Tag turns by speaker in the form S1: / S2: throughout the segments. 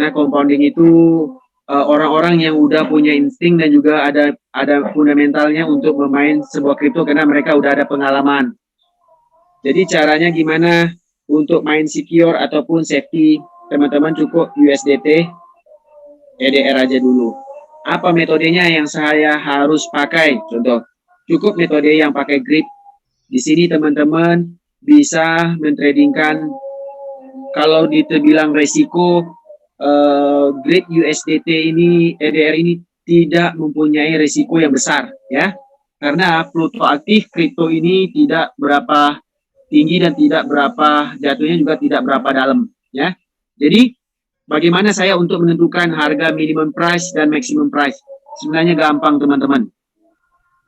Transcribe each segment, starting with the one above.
S1: Karena compounding itu orang-orang yang udah punya insting dan juga ada fundamentalnya untuk bermain sebuah kripto karena mereka udah ada pengalaman. Jadi caranya gimana untuk main secure ataupun safety, teman-teman cukup USDT, EDR aja dulu. Apa metodenya yang saya harus pakai? Contoh, cukup metode yang pakai grip. Di sini teman-teman bisa mentradingkan, kalau dibilang resiko, grip USDT ini, EDR ini tidak mempunyai resiko yang besar, ya. Karena Pluto aktif, kripto ini tidak berapa tinggi dan tidak berapa jatuhnya juga tidak berapa dalam, ya. Jadi bagaimana saya untuk menentukan harga minimum price dan maximum price? Sebenarnya gampang teman-teman.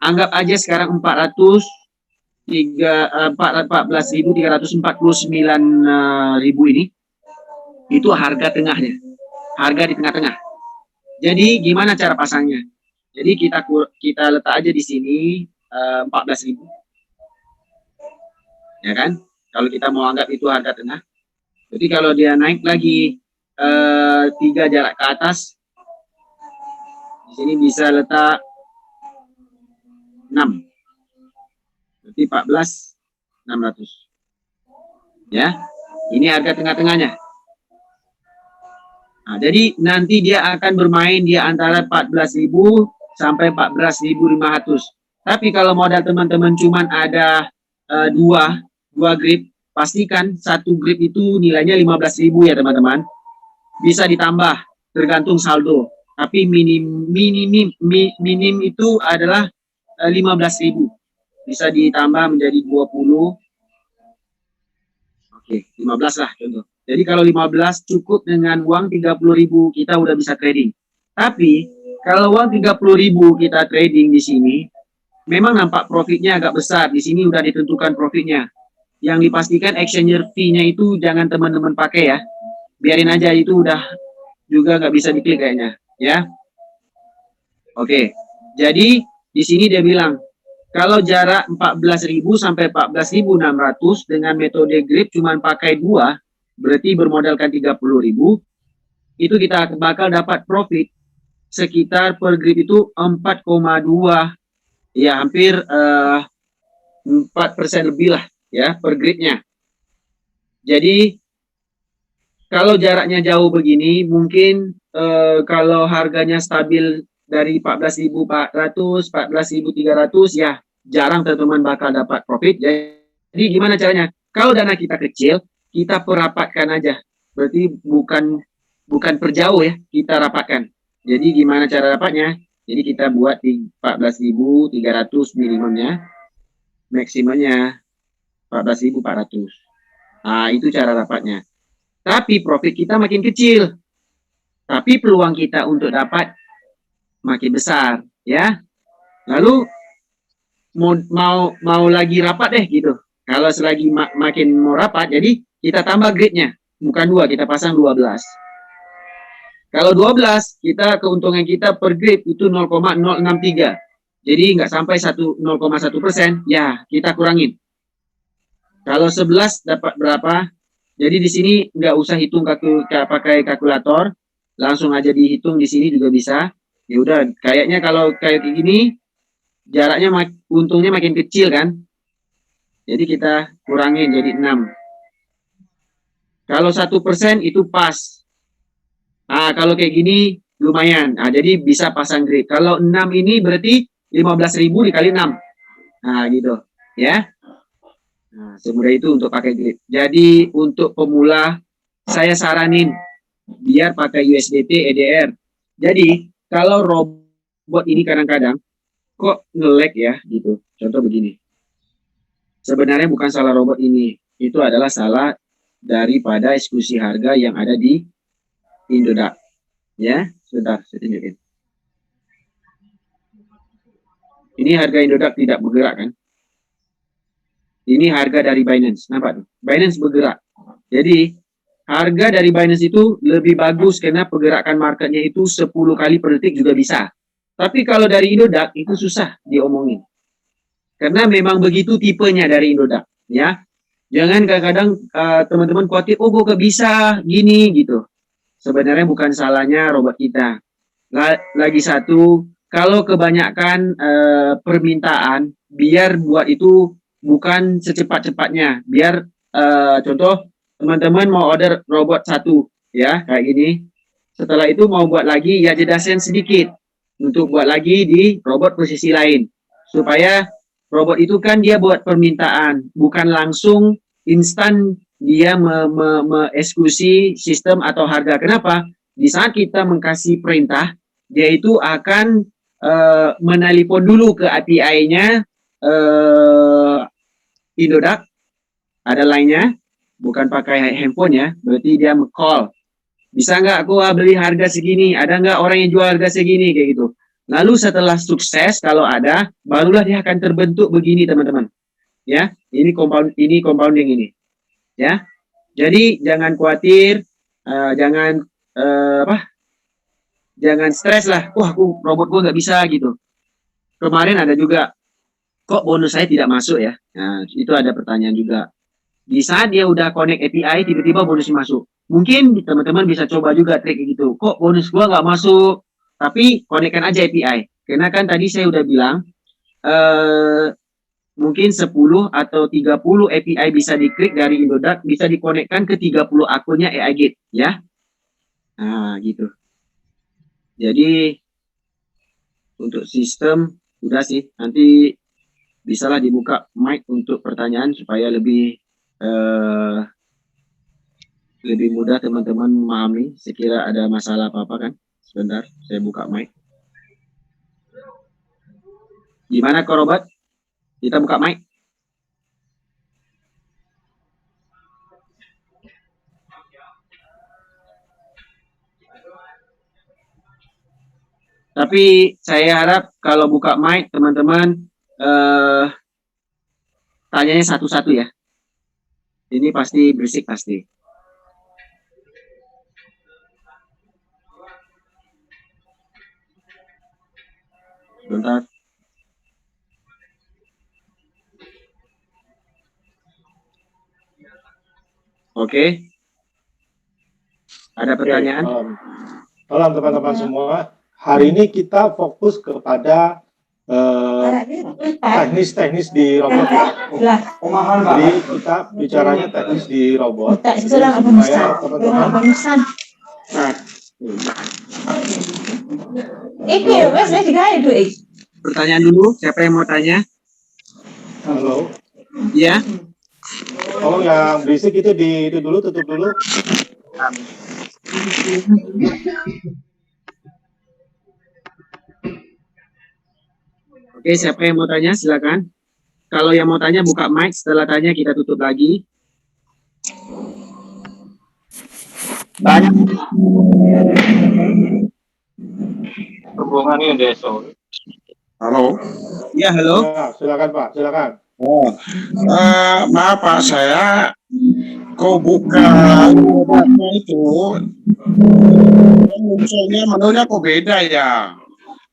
S1: Anggap aja sekarang 14.349.000 ini, itu harga tengahnya, harga di tengah-tengah. Jadi gimana cara pasangnya? Jadi kita letak aja di sini 14.000, ya kan? Kalau kita mau anggap itu harga tengah. Jadi kalau dia naik lagi 3 jarak ke atas, di sini bisa letak 6, berarti 14.600. Ya, ini harga tengah-tengahnya. Nah, jadi nanti dia akan bermain di antara 14.000 sampai 14.500. Tapi kalau modal teman-teman cuma ada dua grip, pastikan satu grip itu nilainya 15.000 ya teman-teman. Bisa ditambah tergantung saldo. Tapi minim itu adalah 15.000. Bisa ditambah menjadi 20. Oke, 15 lah contoh. Jadi kalau 15 cukup dengan uang 30.000 kita udah bisa trading. Tapi kalau uang 30.000 kita trading di sini, memang nampak profitnya agak besar. Di sini udah ditentukan profitnya. Yang dipastikan exchanger fee-nya itu jangan teman-teman pakai ya. Biarin aja, itu udah juga nggak bisa diklik kayaknya, ya. Oke, jadi di sini dia bilang kalau jarak 14.000 sampai 14.600 dengan metode grip cuma pakai 2, berarti bermodalkan 30.000, itu kita bakal dapat profit sekitar per grip itu 4,2, ya hampir 4% lebih lah ya per gripnya. Jadi kalau jaraknya jauh begini, mungkin kalau harganya stabil dari 14.400, 14.300, ya jarang teman-teman bakal dapat profit. Jadi gimana caranya? Kalau dana kita kecil, kita perapatkan aja. Berarti bukan per jauh ya, kita rapatkan. Jadi gimana cara rapatnya? Jadi kita buat di 14.300 minimumnya, maksimumnya 14.400. Nah, itu cara rapatnya. Tapi profit kita makin kecil. Tapi peluang kita untuk dapat makin besar, ya. Lalu mau lagi rapat deh gitu. Kalau selagi makin mau rapat, jadi kita tambah grade-nya. Bukan 2, kita pasang 12. Kalau 12, kita keuntungan kita per grade itu 0,063. Jadi nggak sampai 0,1%, ya kita kurangin. Kalau 11 dapat berapa? Jadi di sini nggak usah hitung pakai kalkulator, langsung aja dihitung di sini juga bisa. Ya udah, kayaknya kalau kayak gini jaraknya untungnya makin kecil kan. Jadi kita kurangin jadi 6. Kalau 1% itu pas. Nah, kalau kayak gini lumayan. Nah, jadi bisa pasang grip. Kalau 6 ini berarti 15.000 dikali 6. Nah, gitu ya. Nah, semudah itu untuk pakai grip. Jadi untuk pemula saya saranin biar pakai USDT EDR. Jadi kalau robot ini kadang-kadang kok nge-lag ya gitu. Contoh begini. Sebenarnya bukan salah robot ini. Itu adalah salah daripada eksekusi harga yang ada di Indodax. Ya, sebentar saya tunjukin. Ini harga Indodax tidak bergerak kan? Ini harga dari Binance, nampak tuh? Binance bergerak. Jadi harga dari Binance itu lebih bagus karena pergerakan marketnya itu 10 kali per detik juga bisa. Tapi kalau dari Indodax itu susah diomongin. Karena memang begitu tipenya dari Indodax, ya. Jangan kadang-kadang teman-teman khawatir, oh kok bisa gini gitu. sebenarnya bukan salahnya robot kita. Lagi satu, kalau kebanyakan permintaan, biar buat itu bukan secepat-cepatnya. Biar contoh teman-teman mau order robot satu, ya kayak gini. Setelah itu mau buat lagi, ya jedasin sedikit untuk buat lagi di robot posisi lain, supaya robot itu kan dia buat permintaan, bukan langsung instan dia eksekusi sistem atau harga. Kenapa? Di saat kita mengkasih perintah, dia itu akan menelpon dulu ke API-nya Indodax, ada lainnya, bukan pakai handphone ya, berarti dia call. Bisa nggak aku beli harga segini? Ada nggak orang yang jual harga segini kayak gitu? Lalu setelah sukses, kalau ada, barulah dia akan terbentuk begini teman-teman. Ya, ini compounding ini. Ya, jadi jangan khawatir, jangan jangan stres lah. Wah, robot gue nggak bisa gitu. Kemarin ada juga, kok bonus saya tidak masuk ya? Nah, itu ada pertanyaan juga. Di saat dia udah connect API, tiba-tiba bonusnya masuk. Mungkin teman-teman bisa coba juga trik gitu. Kok bonus gua nggak masuk? Tapi connectkan aja API. Karena kan tadi saya udah bilang, mungkin 10 atau 30 API bisa diklik dari Indodax, bisa dikonekkan ke 30 akunnya AI Gate, ya. Nah, gitu. Jadi, untuk sistem, udah sih. Nanti bisalah dibuka mic untuk pertanyaan supaya lebih mudah teman-teman memahami. Sekira ada masalah apa-apa kan? Sebentar, saya buka mic. Gimana Korobat? Kita buka mic. Tapi saya harap kalau buka mic teman-teman tanyanya satu-satu ya. Ini pasti berisik pasti. Bentar. Oke. Ada pertanyaan?
S2: Malam teman-teman semua. Hari ini kita fokus kepada teknis di robot. Jadi kita bicaranya teknis di robot. Supaya teman-teman.
S1: Pertanyaan dulu, siapa yang mau tanya?
S2: Halo.
S1: Iya.
S2: Tolong yang berisik itu dulu, tutup dulu.
S1: Oke, siapa yang mau tanya? Silakan. Kalau yang mau tanya buka mic, setelah tanya kita tutup lagi. Banyak.
S3: Hubungannya Deso. Halo.
S1: Ya, halo.
S2: Ya, silakan Pak, silakan.
S3: Oh, maaf Pak, saya kok buka itu munculnya menunya kok beda ya.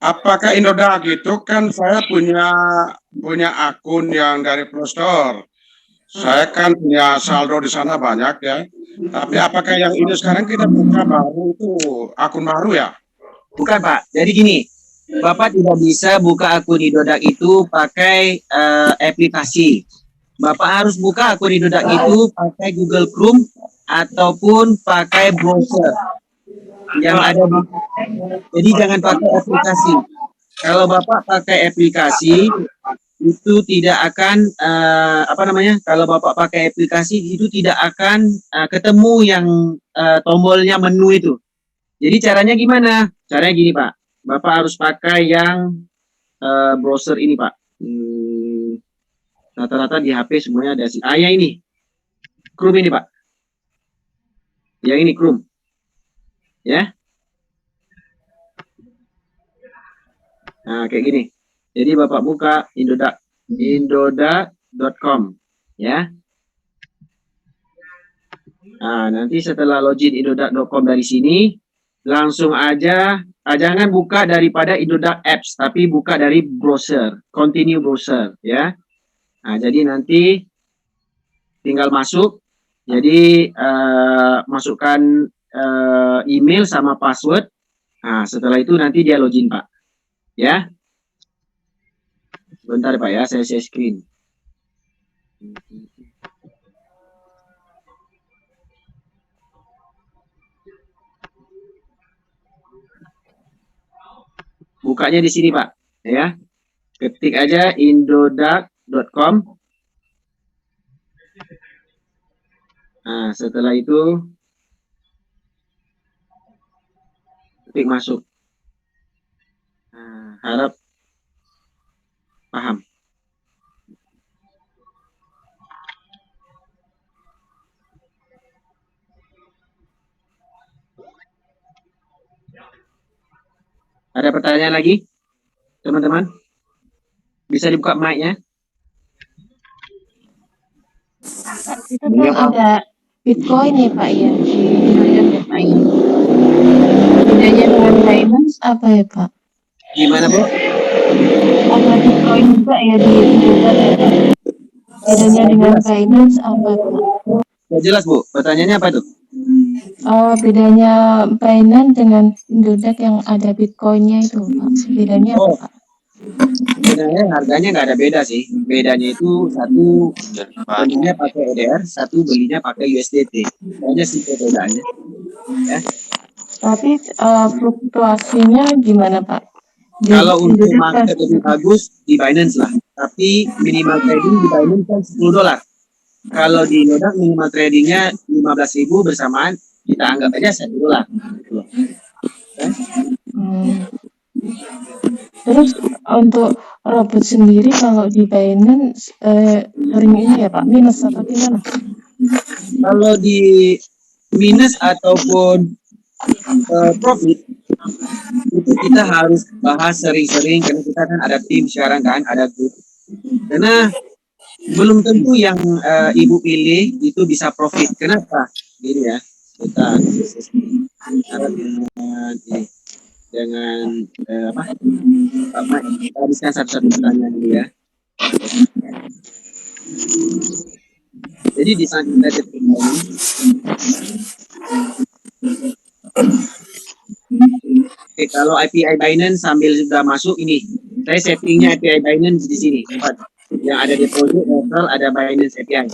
S3: Apakah Indodax gitu kan saya punya akun yang dari Play Store. Saya kan punya saldo di sana banyak ya. Tapi apakah yang ini sekarang kita buka baru itu akun baru ya?
S1: Bukan Pak. Jadi gini, Bapak tidak bisa buka akun Indodax itu pakai aplikasi. Bapak harus buka akun Indodax itu pakai Google Chrome ataupun pakai browser yang ada di. Jadi jangan pakai aplikasi. Kalau Bapak pakai aplikasi itu tidak akan kalau Bapak pakai aplikasi itu tidak akan ketemu yang tombolnya menu itu. Jadi caranya gimana? Caranya gini Pak. Bapak harus pakai yang browser ini Pak. Rata-rata di HP semuanya ada sih. Yang ini. Chrome ini Pak. Yang ini Chrome. Ya. Nah, kayak gini. Jadi Bapak buka indodax.com ya. Nah, nanti setelah login indodax.com dari sini, langsung aja jangan buka daripada Indodax apps, tapi buka dari browser, continue browser ya. Nah, jadi nanti tinggal masuk. Jadi masukkan email sama password. Nah, setelah itu nanti dia login, Pak. Ya. Bentar, Pak ya, saya share screen. Bukanya di sini, Pak. Ya. Ketik aja indodax.com. Nah, setelah itu ketik masuk. Nah, harap paham. Ada pertanyaan lagi, teman-teman? Bisa dibuka mic-nya?
S4: Itu kan ada Bitcoin ya Pak ya di Indodax Pak ya. Bedanya dengan Binance apa ya Pak?
S1: Gimana, Bu?
S4: Ada Bitcoin juga ya di Indodax ya Pak. Bedanya dengan Binance apa Pak?
S1: Ya, jelas, Bu. Pertanyaannya apa tuh?
S4: Bedanya Binance dengan Indodax yang ada Bitcoinnya itu Pak. Bedanya apa Pak?
S1: Sebenarnya harganya nggak ada beda sih. Bedanya itu satu belinya pakai EDR, satu belinya pakai USDT. Hanya sih perbedaannya. Ya.
S4: Tapi fluktuasinya gimana Pak?
S1: Kalau untuk market lebih bagus di Binance lah. Tapi minimal trading di Binance kan $10. Kalau di Indodax minimal tradingnya 15.000 bersamaan kita anggap aja $1. Gitu loh.
S4: Terus untuk robot sendiri kalau di Binance sering ini ya Pak minus atau gimana?
S1: Kalau di minus ataupun profit itu kita harus bahas sering-sering karena kita kan ada tim sekarang kan, ada grup. Karena belum tentu yang ibu pilih itu bisa profit. Kenapa? Gini ya, kita dengan apa? Kita habiskan satu-satu pertanyaan dulu ya. Jadi di saat kita Oke, kalau API Binance sambil sudah masuk ini, saya settingnya API Binance di sini. Yang ada deposit, referral, ada Binance API.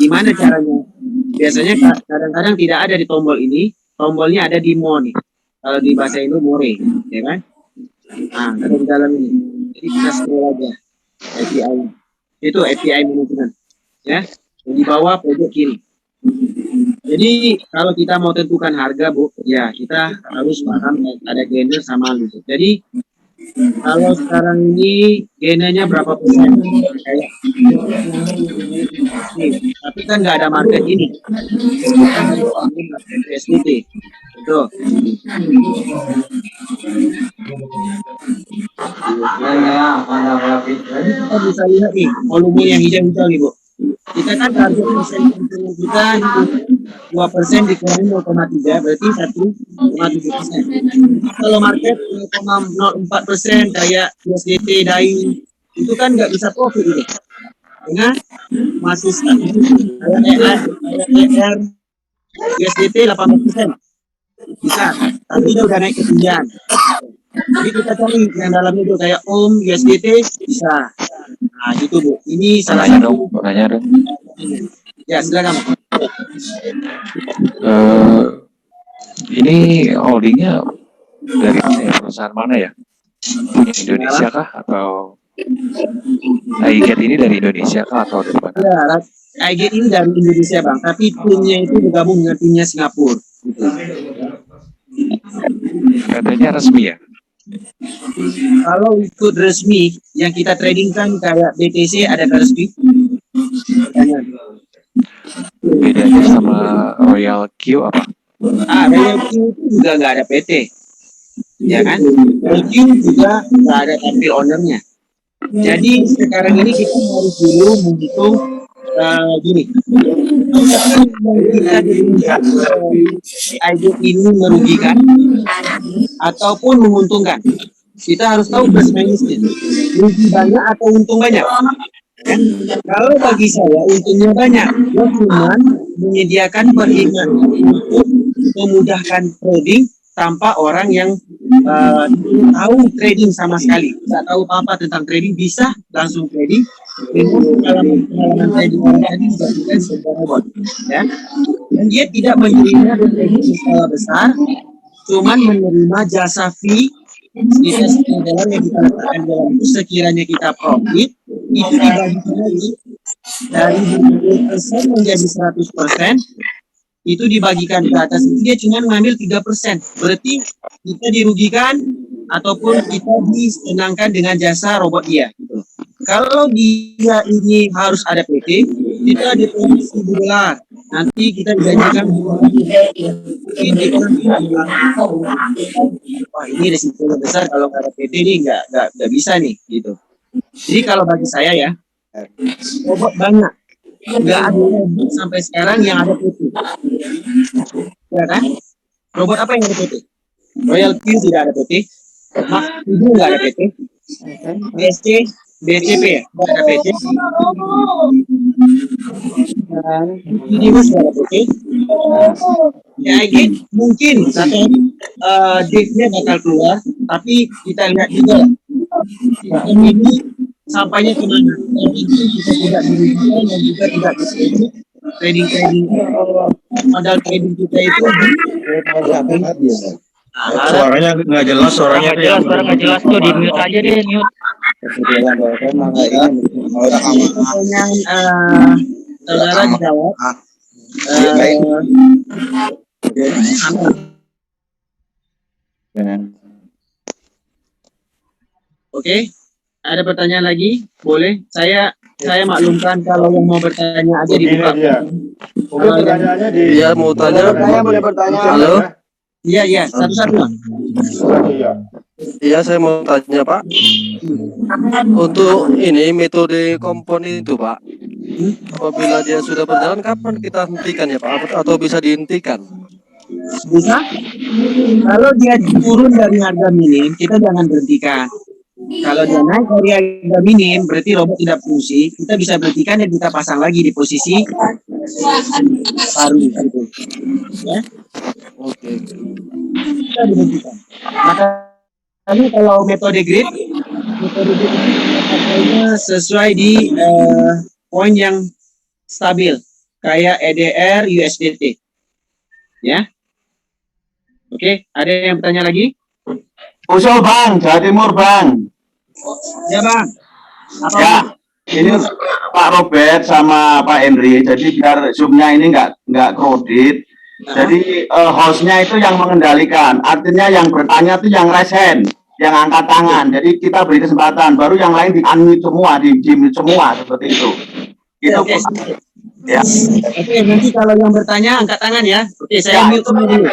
S1: Gimana caranya? Biasanya kadang-kadang tidak ada di tombol ini, tombolnya ada di more nih. Kalau di bahasa Indo more, ya kan? Nah, ada di dalam ini. Jadi kita scroll aja API. Itu API management, ya. Di bawah pojok kiri. Jadi kalau kita mau tentukan harga, Bu, ya kita harus paham ada gainer sama loser. Jadi kalau sekarang ini gainernya berapa persen? Kayak tapi kan nggak ada market ini. SDT. Betul. Jadi kita bisa lihat nih volume yang hijau-hijau nih, Bu. Kita kan target persen kita 2% dikurangi 0,3 berarti 1,7%. Kalau market 0,04% kayak USDT, DAI itu kan nggak bisa profit ini. Karena masih stabil. Kayak ER, USDT 18% bisa, tapi dia udah naik ketinggian. Jadi kita cari yang dalamnya itu kayak USDT bisa. Nah gitu Bu, ini salah satu.
S5: Nanya dong.
S1: Ya silakan.
S5: Ini holdingnya dari mana ya? Perusahaan mana ya? Indonesia kah atau iGet ini dari Indonesia kah atau dari mana?
S1: Ya, iGet ini dari Indonesia Bang, tapi timnya itu bergabung dengan timnya Singapura. Gitu.
S5: Katanya resmi ya?
S1: Kalau ikut resmi, yang kita trading kan kayak BTC ada resmi.
S5: Bedanya sama Royal Q apa?
S1: Royal Q itu juga nggak ada PT, ya kan? Royal Q juga nggak ada tampil ownernya. Jadi sekarang ini kita harus dulu menghitung gini. Kita iGet ini merugikan ataupun menguntungkan. Kita harus tahu plus minusnya. Rugi banyak atau untung banyak. Ya? Kalau bagi saya untungnya banyak. Dia cuma menyediakan peringatan untuk memudahkan trading tanpa orang yang tahu trading sama sekali, nggak tahu apa-apa tentang trading, bisa langsung trading dengan pengalaman trading orang tadi dijadikan sebuah robot, ya. Dan dia tidak menerima trading skala besar, cuman menerima jasa fee sekitar $10 yang kita letakkan dalam itu. Sekiranya kita profit, itu dibagikan lagi dari 20% menjadi 100%, itu dibagikan ke atas, itu dia cuma ngambil 3%. Berarti kita dirugikan ataupun kita disenangkan dengan jasa robot dia, gitu. Kalau dia ini harus ada PT, kita ada $1,000. Nanti kita dijanjikan ini wah, ini resikonya besar kalau nggak ada PT ini nggak bisa nih, gitu. Jadi kalau bagi saya ya, robot banyak, nggak ada robot sampai sekarang yang ada PT, ya kan? Robot apa yang ada PT? Royal Q tidak ada PT, Max 7 nggak ada PT, BSC, BCP ya, nggak ada PT, Universe nggak ada PT. Ya, mungkin satu date-nya bakal keluar, tapi kita lihat juga lah, ini sampainya kemana. Kita tidak dirugikan dan juga tidak diskredit. Trading modal trading kita itu
S2: Suaranya nggak jelas, suaranya
S6: nggak jelas tuh, di mute aja deh, mute.
S1: yang saudara dijawab. Oke, ada pertanyaan lagi? Boleh? Saya maklumkan kalau yang mau bertanya aja dibuka.
S2: Mungkin pertanyaannya di.
S7: Iya, mau tanya.
S2: Saya boleh bertanya.
S7: Halo?
S1: Iya, satu-satu.
S7: Iya, saya mau tanya, Pak. Untuk ini metode komponen itu, Pak. Apabila dia sudah berjalan, kapan kita hentikan ya, Pak? Atau bisa dihentikan?
S1: Bisa? Kalau dia turun dari harga minim, kita jangan berhentikan. Kalau dia naik dari harga minim, berarti robot tidak fungsi. Kita bisa berhentikan dan kita pasang lagi di posisi baru, gitu. Ya?
S7: Oke.
S1: Kita berhentikan. Makanya kalau metode grid sesuai di poin yang stabil, kayak EDR, USDT. Ya. Oke, ada yang bertanya lagi?
S8: Usul Bang, Jawa Timur Bang.
S1: Ya Bang. Apa
S8: Ya, ini Pak Robert sama Pak Henry. Jadi biar zoomnya ini nggak crowded. Jadi hostnya itu yang mengendalikan. Artinya yang bertanya itu yang raise hand, yang angkat tangan. Jadi kita beri kesempatan. Baru yang lain di unmute semua, di mute semua seperti itu. Itu.
S1: Oke.
S8: Ya.
S1: Oke, nanti kalau yang bertanya angkat tangan ya. Oke, saya mute semua dulu.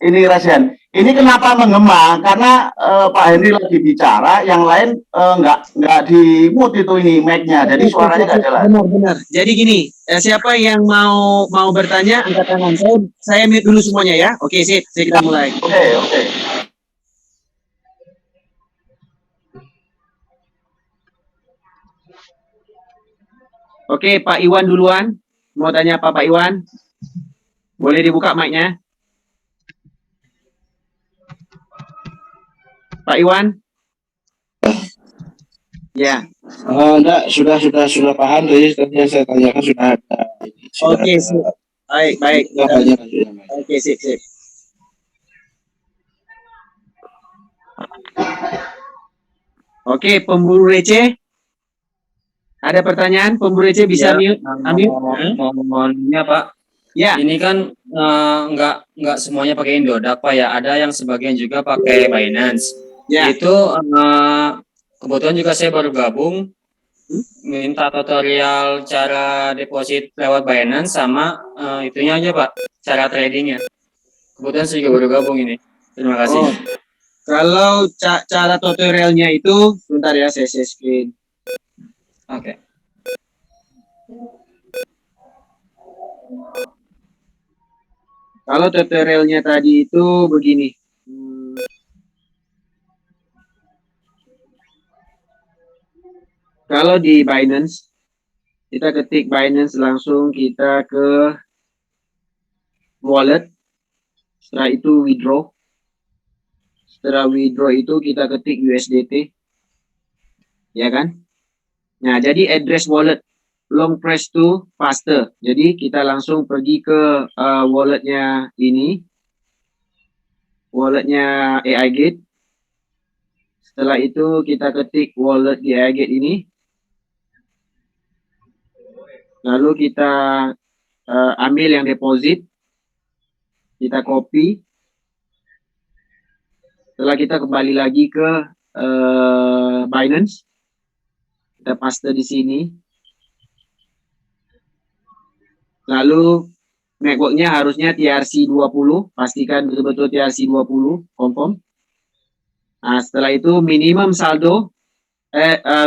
S8: Ini raise hand. Ini kenapa menggema? Karena Pak Henry lagi bicara, yang lain nggak di mute itu ini mic-nya, jadi suaranya nggak jelas.
S1: Benar. Jadi gini, siapa yang mau bertanya angkat tangan. Saya mute dulu semuanya ya. Oke, sip. Kita mulai.
S8: Oke.
S1: Oke, Pak Iwan duluan. Mau tanya apa Pak Iwan? Boleh dibuka mic-nya? Pak Iwan? Ya.
S2: Enggak, sudah Pak Henry, tadi yang saya tanyakan sudah ada.
S1: Oke, sip. Baik. Oke, sip. Oke, pemburu receh. Ada pertanyaan? Pemburu receh bisa mute?
S6: Mohonnya Pak.
S1: Ya.
S6: Ini kan nggak semuanya pakai Indodax Pak ya. Ada yang sebagian juga pakai Binance.
S1: Ya.
S6: Itu kebetulan juga saya baru gabung, minta tutorial cara deposit lewat Binance sama itunya aja Pak, cara tradingnya. Kebetulan saya juga baru gabung ini. Terima kasih.
S1: Kalau cara tutorialnya itu, sebentar ya, saya share screen.
S6: Oke.
S1: Kalau tutorialnya tadi itu begini. Kalau di Binance, kita ketik Binance langsung kita ke wallet. Setelah itu withdraw. Setelah withdraw itu kita ketik USDT. Ya kan? Nah, jadi address wallet long press to faster. Jadi kita langsung pergi ke walletnya ini. Walletnya AI Gate. Setelah itu kita ketik wallet di AI Gate ini. Lalu kita ambil yang deposit. Kita copy. Setelah kita kembali lagi ke Binance. Kita paste di sini. Lalu networknya harusnya TRC20, pastikan betul-betul TRC20, confirm. Nah, setelah itu minimum saldo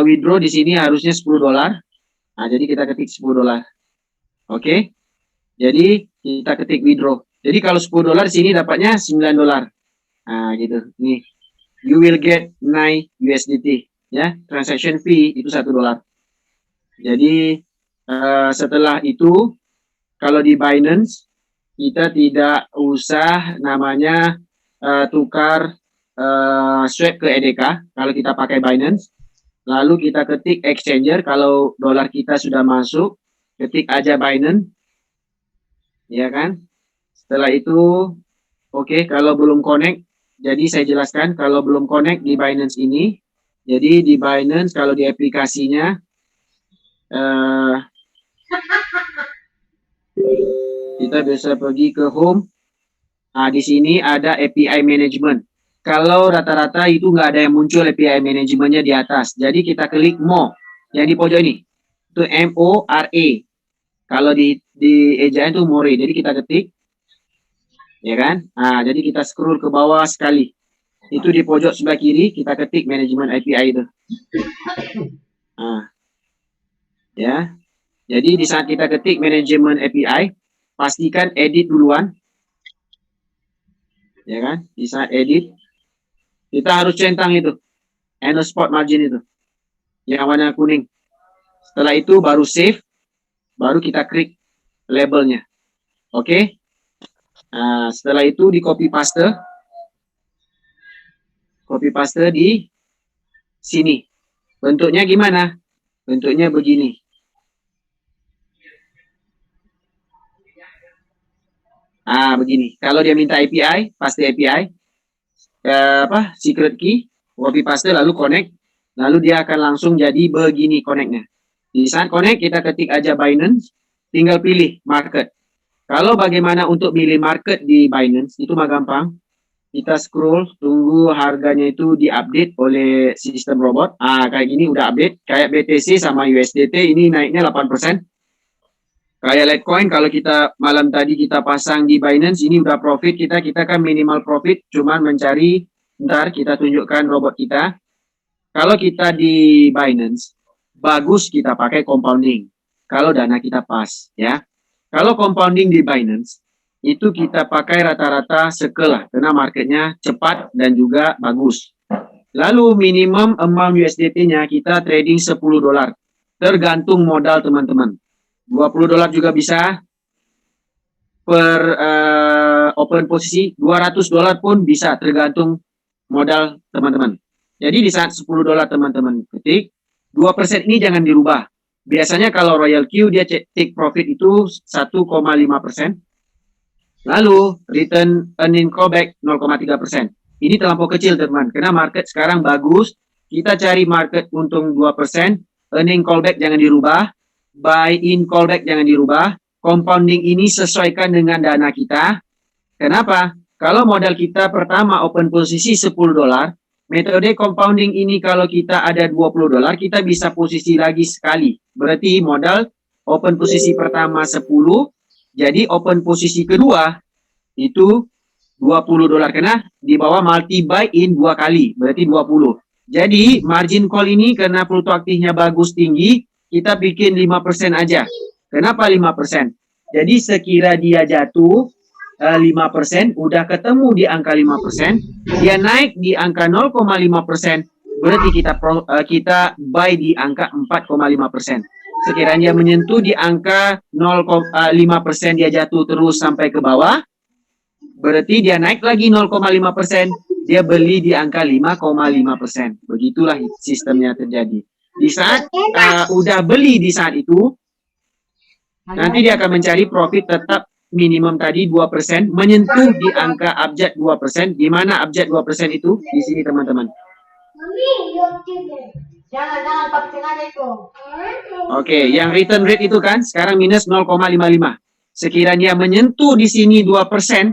S1: withdraw di sini harusnya $10. Nah, jadi kita ketik $10. Oke. Jadi kita ketik withdraw. Jadi kalau $10 di sini dapatnya $9. Nah, gitu. Nih. You will get 9 USDT, ya. Transaction fee itu $1. Jadi setelah itu kalau di Binance, kita tidak usah namanya tukar swap ke EDK kalau kita pakai Binance. Lalu kita ketik exchanger, kalau dolar kita sudah masuk, ketik aja Binance. Ya kan? Setelah itu, oke, kalau belum connect, jadi saya jelaskan, kalau belum connect di Binance ini, jadi di Binance, kalau di aplikasinya, kita bisa pergi ke home. Nah, di sini ada API management. Kalau rata-rata itu nggak ada yang muncul API managementnya di atas. Jadi kita klik more yang di pojok ini. Itu MORE. Kalau di ejaan itu more. Jadi kita ketik. Ya kan? Nah, jadi kita scroll ke bawah sekali. Itu di pojok sebelah kiri kita ketik management API itu. Nah. Ya. Jadi di saat kita ketik management API, pastikan edit duluan. Ya kan? Di saat edit, kita harus centang itu. And spot margin itu. Yang warna kuning. Setelah itu baru save. Baru kita klik labelnya. Oke? Nah, setelah itu di copy paste. Copy paste di sini. Bentuknya gimana? Bentuknya begini. Ah, begini. Kalau dia minta API, paste API, secret key, copy paste lalu connect, lalu dia akan langsung jadi begini connectnya. Di saat connect kita ketik aja Binance, tinggal pilih market. Kalau bagaimana untuk pilih market di Binance itu mah gampang. Kita scroll, tunggu harganya itu diupdate oleh sistem robot. Ah, kayak gini udah update. Kayak BTC sama USDT ini naiknya 8%. Kayak Litecoin kalau kita malam tadi kita pasang di Binance ini udah profit kita kan minimal profit cuman mencari, ntar kita tunjukkan robot kita. Kalau kita di Binance bagus kita pakai compounding kalau dana kita pas ya. Kalau compounding di Binance itu kita pakai rata-rata sekelah karena marketnya cepat dan juga bagus. Lalu minimum amount USDT-nya kita trading $10. Tergantung modal teman-teman. $20 juga bisa per open posisi, $200 pun bisa tergantung modal teman-teman. Jadi di saat $10 teman-teman ketik, 2% ini jangan dirubah. Biasanya kalau Royal Q dia take profit itu 1,5%. Lalu return earning callback 0,3%. Ini terlampau kecil teman-teman, karena market sekarang bagus. Kita cari market untung 2%, earning callback jangan dirubah. Buy in callback jangan dirubah. Compounding ini sesuaikan dengan dana kita. Kenapa? Kalau modal kita pertama open posisi $10, metode compounding ini kalau kita ada $20, kita bisa posisi lagi sekali. Berarti modal open posisi pertama 10, jadi open posisi kedua itu $20 karena di bawah multi buy in 2 kali, berarti 20. Jadi margin call ini karena fluktuatifnya bagus tinggi, kita bikin 5% aja. Kenapa 5%? Jadi sekira dia jatuh 5%, udah ketemu di angka 5%, dia naik di angka 0,5%, berarti kita buy di angka 4,5%. Sekiranya menyentuh di angka 0,5% dia jatuh terus sampai ke bawah, berarti dia naik lagi 0,5%, dia beli di angka 5,5%. Begitulah sistemnya terjadi. Di saat udah beli di saat itu, nanti dia akan mencari profit tetap minimum tadi 2%, menyentuh di angka abjad 2%. Di mana abjad 2% itu? Di sini teman-teman. Oke, yang return rate itu kan sekarang minus 0,55. Sekiranya menyentuh di sini 2%,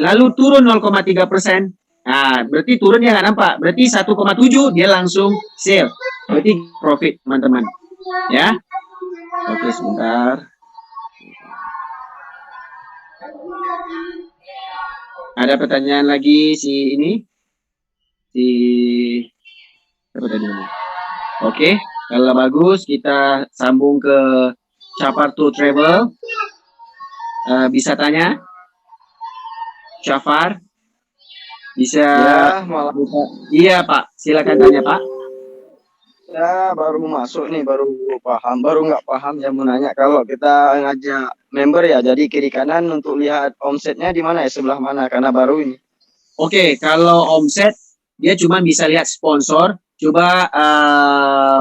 S1: lalu turun 0,3%, nah berarti turun dia nggak nampak. Berarti 1,7 dia langsung sell. Berarti profit teman-teman. Ya. Oke, sebentar. Ada pertanyaan lagi si ini? Si apa tadi namanya? Oke, kalau bagus kita sambung ke Syafar to Travel. Bisa tanya? Syafar? Bisa?
S9: Ya, malah
S1: Iya Pak, silakan tanya Pak.
S9: ya baru masuk nih, baru paham, baru nggak paham ya mau nanya kalau kita ngajak member ya, jadi kiri kanan untuk lihat omsetnya di mana ya, sebelah mana karena baru ini.
S1: Oke, kalau omset dia cuma bisa lihat sponsor. Coba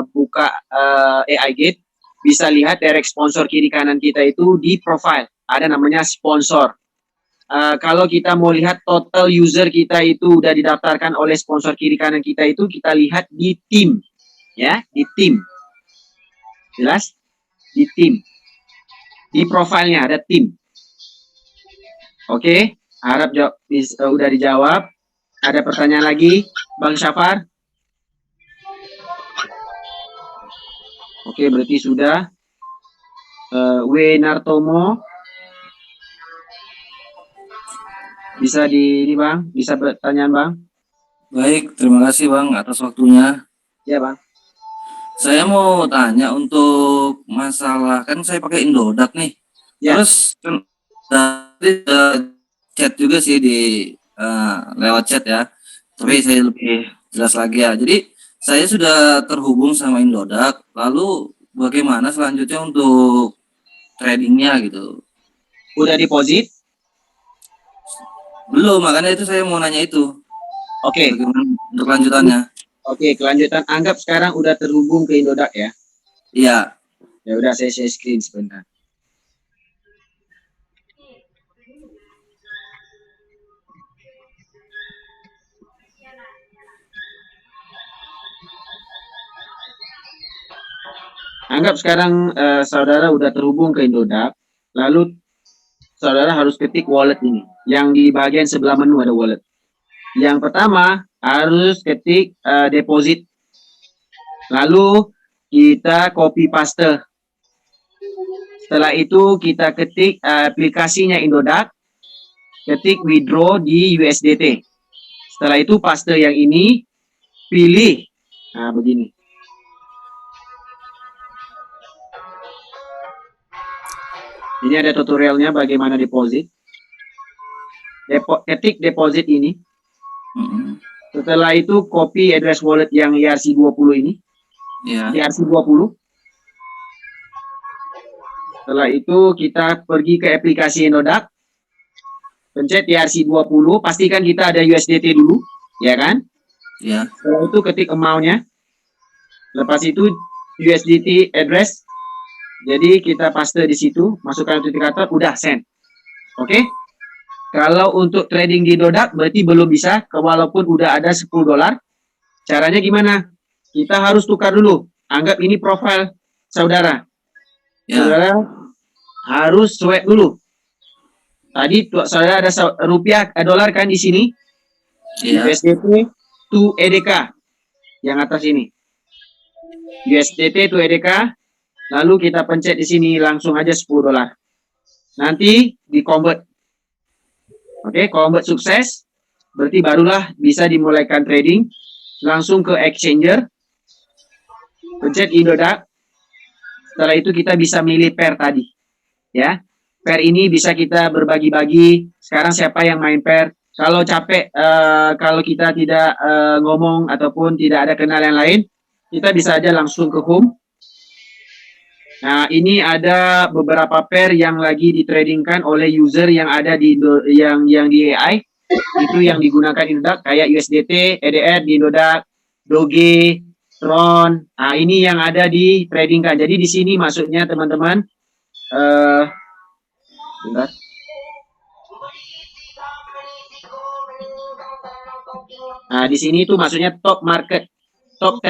S1: buka AI Gate, bisa lihat direct sponsor kiri kanan kita itu di profile. Ada namanya sponsor. Kalau kita mau lihat total user kita itu udah didaftarkan oleh sponsor kiri kanan kita itu, kita lihat di tim. Ya, di tim. Jelas? Di tim. Di profilnya ada tim. Oke, harap udah dijawab. Ada pertanyaan lagi, Bang Syafar? Oke, berarti sudah. W. Nartomo. Bisa ini Bang? Bisa pertanyaan Bang?
S10: Baik, terima kasih Bang atas waktunya.
S1: Ya Bang.
S10: Saya mau tanya untuk masalah, kan saya pakai Indodax nih.
S1: Ya.
S10: Terus kan tadi chat juga sih di lewat chat ya. Tapi saya lebih jelas lagi ya. Jadi saya sudah terhubung sama Indodax. Lalu bagaimana selanjutnya untuk tradingnya gitu?
S1: Udah deposit?
S10: Belum, makanya itu saya mau nanya itu.
S1: Oke.
S10: Bagaimana untuk lanjutannya?
S1: Oke, kelanjutan anggap sekarang udah terhubung ke Indodax ya.
S10: Iya.
S1: Ya udah saya share screen sebentar. Anggap sekarang saudara udah terhubung ke Indodax, lalu saudara harus ketik wallet ini. Yang di bagian sebelah menu ada wallet. Yang pertama harus ketik deposit. Lalu kita copy paste. Setelah itu kita ketik aplikasinya Indodax, ketik withdraw di USDT. Setelah itu paste yang ini, pilih. Nah, begini. Ini ada tutorialnya bagaimana deposit. Ketik deposit ini. Setelah itu copy address wallet yang ERC20 ini.
S10: Iya.
S1: ERC20. Setelah itu kita pergi ke aplikasi Indodax. Pencet ERC20, pastikan kita ada USDT dulu, ya kan?
S10: Iya.
S1: Setelah itu ketik amount-nya. Lepas itu USDT address. Jadi kita paste di situ, masukkan autentikator, udah send. Oke? Kalau untuk trading di Indodax berarti belum bisa, walaupun udah ada $10. Caranya gimana? Kita harus tukar dulu. Anggap ini profil saudara.
S10: Ya.
S1: Saudara harus swipe dulu. Tadi saudara ada dolar kan di sini?
S10: Iya.
S1: USDT to EDK. Yang atas ini. USDT to EDK. Lalu kita pencet di sini langsung aja $10. Nanti di convert. Oke, convert sukses. Berarti barulah bisa dimulaikan trading. Langsung ke exchanger. Pencet Indodax. Setelah itu kita bisa milih pair tadi. Ya. Pair ini bisa kita berbagi-bagi. Sekarang siapa yang main pair? Kalau capek, kalau kita tidak ngomong ataupun tidak ada kenal yang lain, kita bisa aja langsung ke home. Nah, ini ada beberapa pair yang lagi ditradingkan oleh user yang ada di yang di AI. Itu yang digunakan Indodax kayak USDT, EDR di Indodax, Doge, Tron. Nah, ini yang ada di tradingkan. Jadi di sini maksudnya teman-teman bentar. Nah, di sini itu maksudnya top 10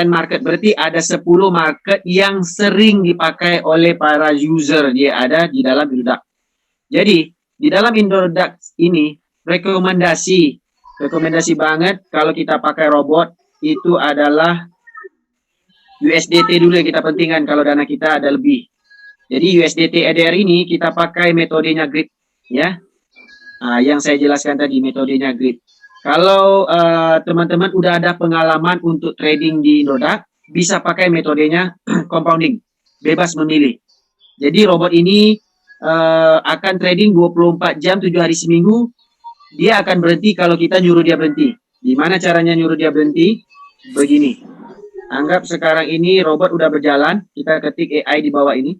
S1: market, berarti ada 10 market yang sering dipakai oleh para user, dia ada di dalam Indodax. Jadi, di dalam Indodax ini rekomendasi banget kalau kita pakai robot itu adalah USDT dulu yang kita pentingkan kalau dana kita ada lebih. Jadi USDT EDR ini kita pakai metodenya grid, ya. Nah, yang saya jelaskan tadi metodenya grid. Kalau teman-teman udah ada pengalaman untuk trading di Indodax, bisa pakai metodenya compounding, bebas memilih. Jadi robot ini akan trading 24 jam 7 hari seminggu. Dia akan berhenti kalau kita nyuruh dia berhenti. Gimana caranya nyuruh dia berhenti? Begini. Anggap sekarang ini robot udah berjalan, kita ketik AI di bawah ini.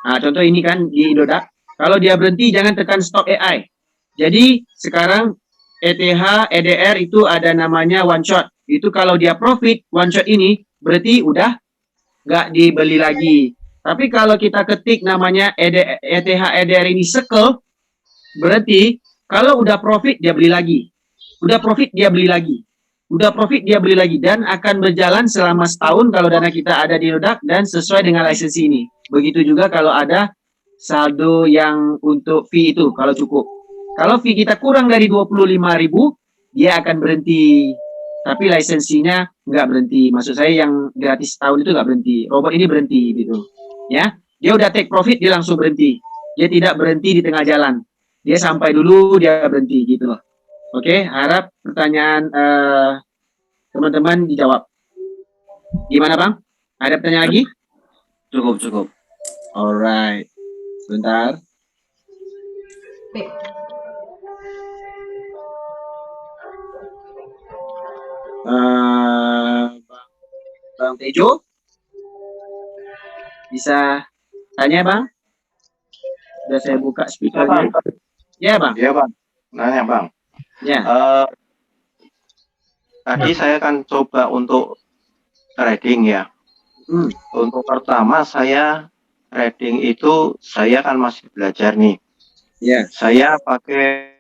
S1: Nah, contoh ini kan di Indodax. Kalau dia berhenti, jangan tekan stop AI. Jadi sekarang ETH, EDR itu ada namanya one shot. Itu kalau dia profit, one shot ini berarti udah nggak dibeli lagi. Tapi kalau kita ketik namanya ETH, EDR ini circle, berarti kalau udah profit dia beli lagi. Udah profit dia beli lagi. Udah profit dia beli lagi. Dan akan berjalan selama setahun kalau dana kita ada di Indodax dan sesuai dengan lisensi ini. Begitu juga kalau ada saldo yang untuk fee itu, kalau cukup. Kalau fee kita kurang dari 25.000, dia akan berhenti. Tapi lisensinya nggak berhenti. Maksud saya yang gratis tahun itu nggak berhenti. Robot ini berhenti gitu. Ya, dia udah take profit, dia langsung berhenti. Dia tidak berhenti di tengah jalan. Dia sampai dulu, dia berhenti gitu loh. Oke, harap pertanyaan teman-teman dijawab. Gimana Bang? Ada pertanyaan lagi?
S10: Cukup.
S1: Alright. Sebentar. Bang Tejo bisa tanya Bang? Sudah saya buka speakernya. Ya Bang.
S2: Iya Bang. Nanya Bang.
S1: Ya.
S2: Tadi saya kan coba untuk trading ya. Untuk pertama saya trading itu saya kan masih belajar nih.
S1: Ya.
S2: Saya pakai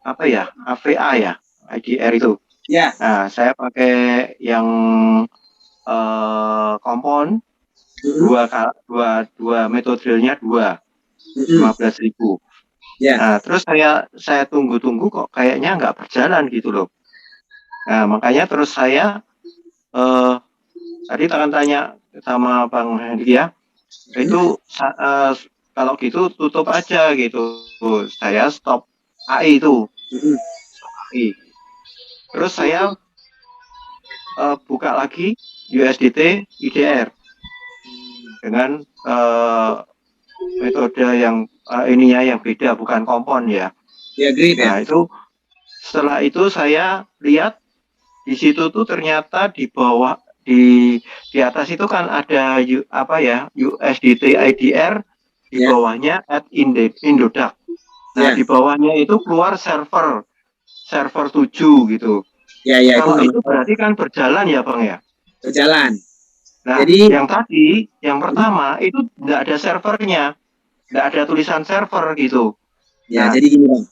S2: apa ya? AVA ya, IDR itu.
S1: Ya.
S2: Nah, saya pakai yang kompon dua metodenya 15.000.
S1: Ya.
S2: Nah, terus saya tunggu kok kayaknya nggak berjalan gitu loh. Nah, makanya terus saya tadi akan tanya sama Bang Hendy ya, itu kalau gitu tutup aja gitu. Saya stop AI itu. Stop AI. Terus saya buka lagi USDT IDR dengan metode yang ininya yang beda, bukan kompon ya.
S1: Ya, grid ya.
S2: Nah, itu setelah itu saya lihat di situ tuh ternyata di bawah di atas itu kan ada USDT IDR, di bawahnya @Indodax. Nah, di bawahnya itu keluar server 7 gitu.
S1: Ya,
S2: kalau itu berarti kan berjalan ya Bang ya?
S1: Berjalan.
S2: Nah,
S1: jadi
S2: yang pertama itu nggak ada servernya, nggak ada tulisan server gitu.
S1: Ya, jadi gini Bang,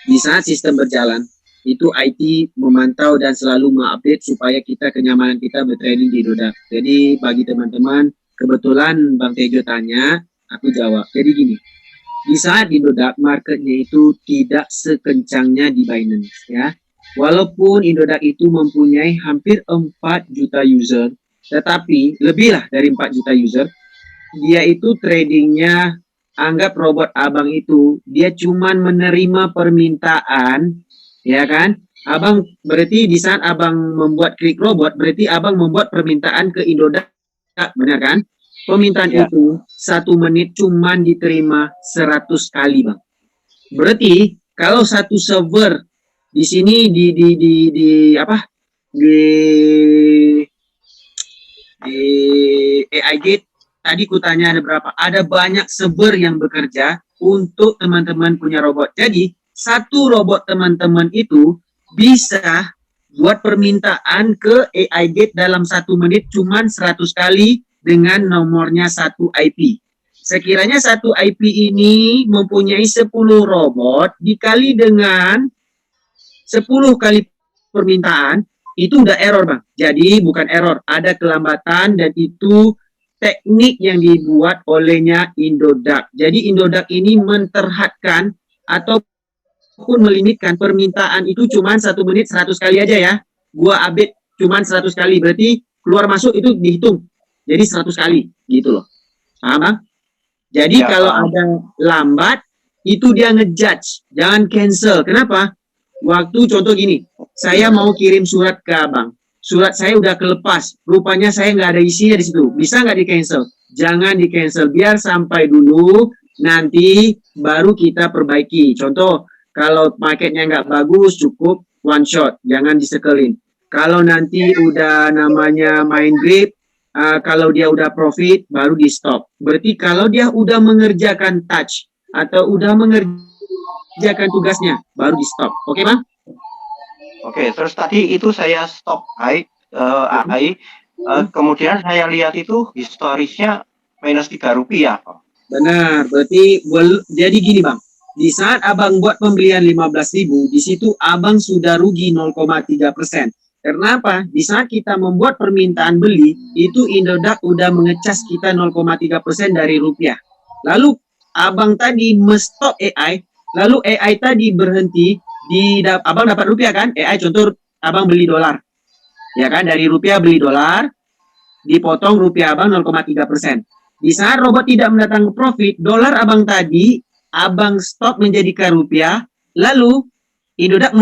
S1: di saat sistem berjalan, itu IT memantau dan selalu mengupdate supaya kita kenyamanan kita bertrading di Indodax. Jadi bagi teman-teman, kebetulan Bang Tejo tanya, aku jawab. Jadi gini, di saat di Indodax marketnya itu tidak sekencangnya di Binance ya. Walaupun Indodax itu mempunyai hampir 4 juta user, tetapi lebih lah dari 4 juta user, dia itu tradingnya, anggap robot abang itu, dia cuman menerima permintaan, ya kan? Abang berarti di saat abang membuat klik robot, berarti abang membuat permintaan ke Indodax, benar kan? Permintaan itu 1 menit cuman diterima 100 kali Bang. Berarti kalau satu server di sini di AI Gate tadi kutanya ada berapa? Ada banyak server yang bekerja untuk teman-teman punya robot. Jadi, satu robot teman-teman itu bisa buat permintaan ke AI Gate dalam 1 menit cuman 100 kali dengan nomornya 1 IP. Sekiranya 1 IP ini mempunyai 10 robot dikali dengan 10 kali permintaan, itu udah error, Bang. Jadi bukan error, ada kelambatan dan itu teknik yang dibuat olehnya Indodax. Jadi Indodax ini menterhadkan ataupun melimitkan permintaan itu cuma 1 menit 100 kali aja ya. Gua update cuma 100 kali, berarti keluar masuk itu dihitung. Jadi 100 kali gitu loh. Paham, Bang? Jadi
S2: Ya,
S1: kalau
S2: paham.
S1: ada lambat itu dia ngejudge, jangan cancel. Kenapa? Waktu contoh gini, saya mau kirim surat ke abang, surat saya udah kelepas, rupanya saya nggak ada isinya di situ, bisa nggak di cancel? Jangan di cancel, biar sampai dulu, nanti baru kita perbaiki. Contoh, kalau marketnya nggak bagus, cukup one shot, jangan disekelin. Kalau nanti udah namanya main grip, kalau dia udah profit, baru di stop. Berarti kalau dia udah mengerjakan touch atau udah mengerjakan tugasnya, baru di stop. Oke, Bang?
S2: Oke, terus tadi itu saya stop AI, kemudian saya lihat itu historisnya minus 3 rupiah.
S1: Benar, berarti jadi gini, Bang. Di saat abang buat pembelian 15.000, di situ abang sudah rugi 0,3%. Kenapa? Di saat kita membuat permintaan beli, itu Indodax udah mengecas kita 0,3% dari rupiah. Lalu abang tadi stop AI, lalu AI tadi berhenti, abang dapat rupiah kan? AI contoh abang beli dolar. Ya kan? Dari rupiah beli dolar, dipotong rupiah abang 0,3%. Di saat robot tidak mendatangkan profit, dolar abang tadi, abang stop menjadikan rupiah, lalu Indodax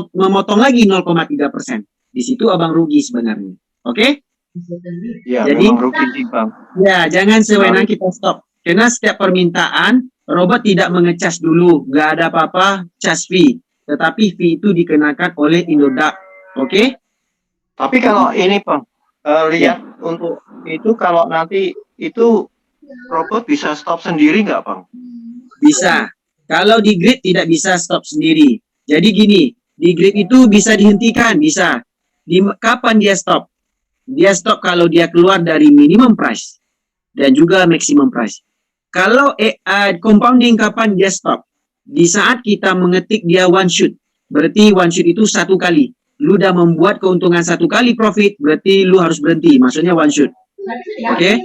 S1: memotong lagi 0,3%. Di situ abang rugi sebenarnya. Oke?
S2: Ya,
S1: Jadi,
S2: memang rugi sih, Bang.
S1: ya, jangan sewenang kita stop. Karena setiap permintaan, robot tidak mengecas dulu. Nggak ada apa-apa, cas fee. Tetapi fee itu dikenakan oleh Indodax. Oke?
S2: Tapi kalau ini, Bang, lihat untuk itu kalau nanti itu robot bisa stop sendiri nggak, Bang?
S1: Bisa. Kalau di grid tidak bisa stop sendiri. Jadi gini, di grid itu bisa dihentikan, bisa. Kapan dia stop? Dia stop kalau dia keluar dari minimum price dan juga maximum price. Kalau compounding kapan dia stop? Di saat kita mengetik dia one shoot. Berarti one shoot itu 1 kali. Lu udah membuat keuntungan 1 kali profit, berarti lu harus berhenti. Maksudnya one shoot. Oke?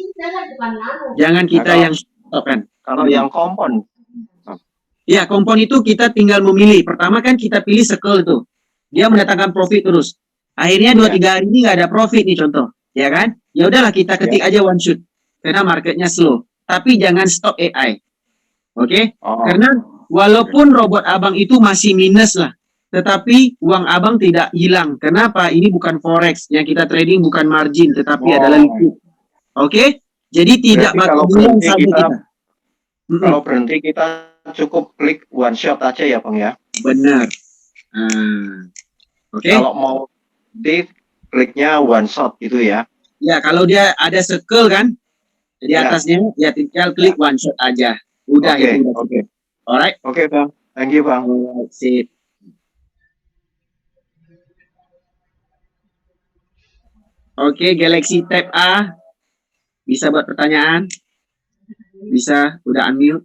S1: Jangan kita yang stop kan.
S2: Kalau yang kompon,
S1: ya, kompon itu kita tinggal memilih. Pertama kan kita pilih circle itu. Dia mendatangkan profit terus. Akhirnya 2-3 hari ini nggak ada profit nih contoh. Ya kan? Ya udahlah kita ketik aja one shoot. Karena marketnya slow. Tapi jangan stop AI. Oke? Karena walaupun robot abang itu masih minus lah. Tetapi uang abang tidak hilang. Kenapa? Ini bukan forex. Yang kita trading bukan margin. Tetapi adalah liquid. Oke? Jadi tidak bakal hilang saldo kita.
S2: Kalau berhenti kita cukup klik one shot aja ya, Bang ya.
S1: Benar. Oke.
S2: Kalau mau kliknya one shot gitu ya.
S1: Ya, kalau dia ada circle kan di atasnya, ya tinggal klik one shot aja. Udah itu.
S2: Oke.
S1: Alright.
S2: Oke, Bang. Thank you, Bang.
S1: Sip. Oke, Galaxy Tab A. Bisa buat pertanyaan? Bisa, udah unmute.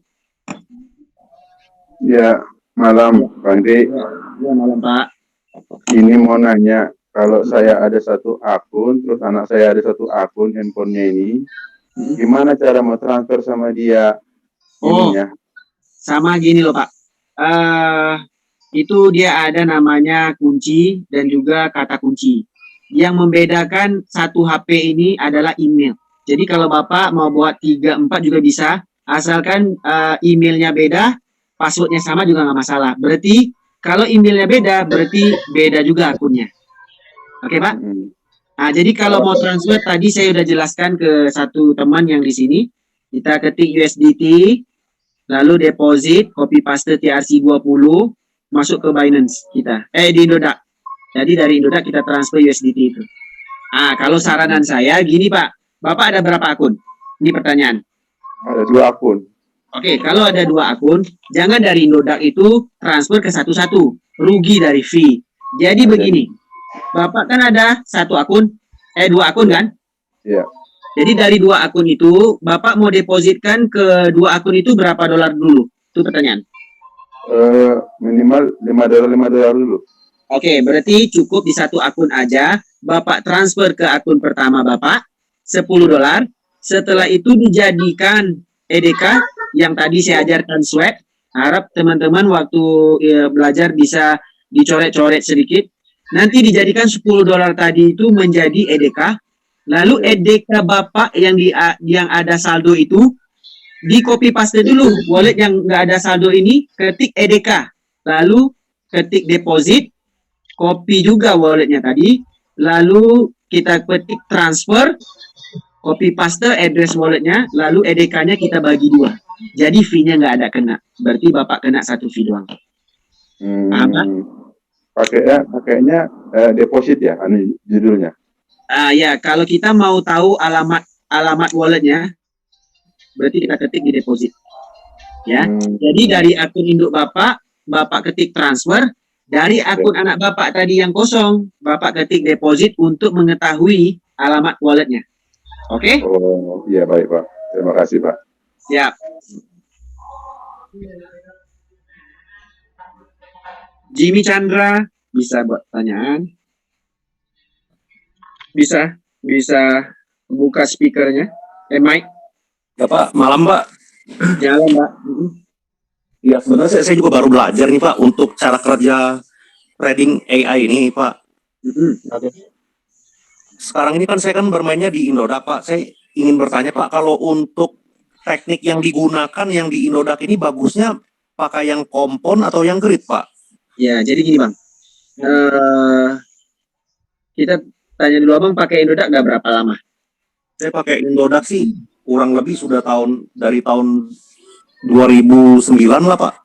S11: Ya, malam Bang D.
S1: Ya, malam Pak.
S11: Ini mau nanya, kalau saya ada 1 akun, terus anak saya ada 1 akun handphonenya ini, gimana cara mau transfer sama dia? Ininya?
S1: Sama gini loh Pak. Itu dia ada namanya kunci dan juga kata kunci. Yang membedakan 1 HP ini adalah email. Jadi kalau Bapak mau buat 3-4 juga bisa, asalkan emailnya beda, passwordnya sama juga nggak masalah. Berarti kalau emailnya beda, berarti beda juga akunnya. Oke Pak? Nah, jadi kalau mau transfer tadi saya udah jelaskan ke satu teman yang di sini. Kita ketik USDT, lalu deposit, copy paste TRC20, masuk ke Binance kita. Di Indodax. Jadi dari Indodax kita transfer USDT itu. Kalau saranan saya gini Pak, Bapak ada berapa akun? Ini pertanyaan.
S11: Ada 2 akun.
S1: Oke, kalau ada 2 akun, jangan dari Indodax itu transfer ke satu-satu, rugi dari fee. Jadi begini, Bapak kan ada 1 akun, 2 akun kan?
S11: Iya.
S1: Jadi dari 2 akun itu, Bapak mau depositkan ke 2 akun itu berapa dolar dulu? Itu pertanyaan.
S11: Minimal $5 dulu.
S1: Oke, berarti cukup di 1 akun aja, Bapak transfer ke akun pertama Bapak, $10. Setelah itu dijadikan EDK yang tadi saya ajarkan swag. Harap teman-teman waktu belajar bisa dicoret-coret sedikit. Nanti dijadikan $10 tadi itu menjadi EDK. Lalu EDK Bapak yang ada saldo itu di copy paste dulu. Wallet yang nggak ada saldo ini ketik EDK. Lalu ketik deposit, copy juga walletnya tadi. Lalu kita ketik transfer, copy paste address walletnya, lalu EDK-nya kita bagi 2. Jadi fee-nya nggak ada kena. Berarti Bapak kena 1 fee doang. Paham kan?
S11: Pakainya deposit ya, judulnya.
S1: Ya, kalau kita mau tahu alamat walletnya, berarti kita ketik di deposit. Ya, jadi dari akun induk Bapak ketik transfer. Dari akun anak Bapak tadi yang kosong, Bapak ketik deposit untuk mengetahui alamat walletnya. Oke?
S11: Oh, iya baik Pak. Terima kasih Pak.
S1: Siap. Jimmy Chandra bisa buat pertanyaan. Bisa buka speakernya. Mic.
S12: Ya Pak, malam Pak.
S1: Jalan Pak.
S12: Ya sebenarnya saya juga baru belajar nih Pak untuk cara kerja trading AI ini Pak. Sekarang ini kan saya bermainnya di Indodax Pak. Saya ingin bertanya Pak, kalau untuk teknik yang digunakan yang di Indodax ini bagusnya pakai yang kompon atau yang grid Pak?
S1: Ya, jadi gini Bang. Kita tanya dulu Abang pakai Indodax udah berapa lama?
S12: Saya pakai Indodax sih kurang lebih sudah dari tahun 2009 lah Pak.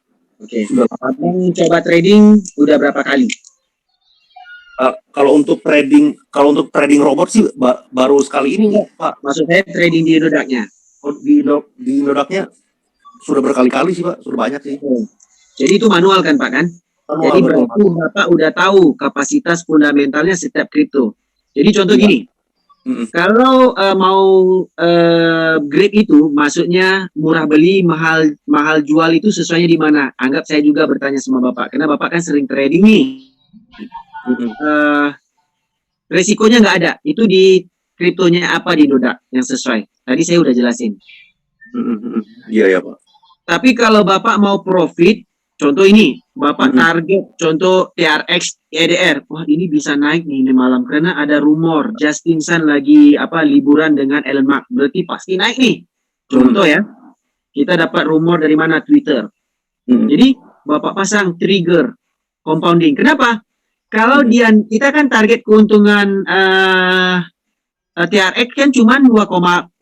S1: Oke. Abang coba trading udah berapa kali?
S12: Kalau untuk trading robot sih baru sekali ini Pak.
S1: Maksud saya trading di Indodax-nya.
S12: Di Indodax-nya sudah berkali-kali sih Pak, sudah banyak sih.
S1: Jadi itu manual kan Pak kan?
S12: Manual,
S1: jadi
S12: betul,
S1: berarti Bapak udah tahu kapasitas fundamentalnya setiap kripto. Jadi contoh gini, kalau mau grade itu, maksudnya murah beli, mahal jual itu sesuainya di mana? Anggap saya juga bertanya sama Bapak, karena Bapak kan sering trading nih. Resikonya nggak ada. Itu di kriptonya apa di Indodax yang sesuai. Tadi saya udah jelasin.
S12: Iya ya Pak.
S1: Tapi kalau Bapak mau profit, contoh ini, Bapak target contoh TRX EDR. Wah, ini bisa naik nih ini malam karena ada rumor Justin Sun lagi liburan dengan Elon Musk. Berarti pasti naik nih. Contoh ya. Kita dapat rumor dari mana? Twitter. Jadi Bapak pasang trigger compounding. Kenapa? Kalau kita kan target keuntungan TRX kan cuma 2,2%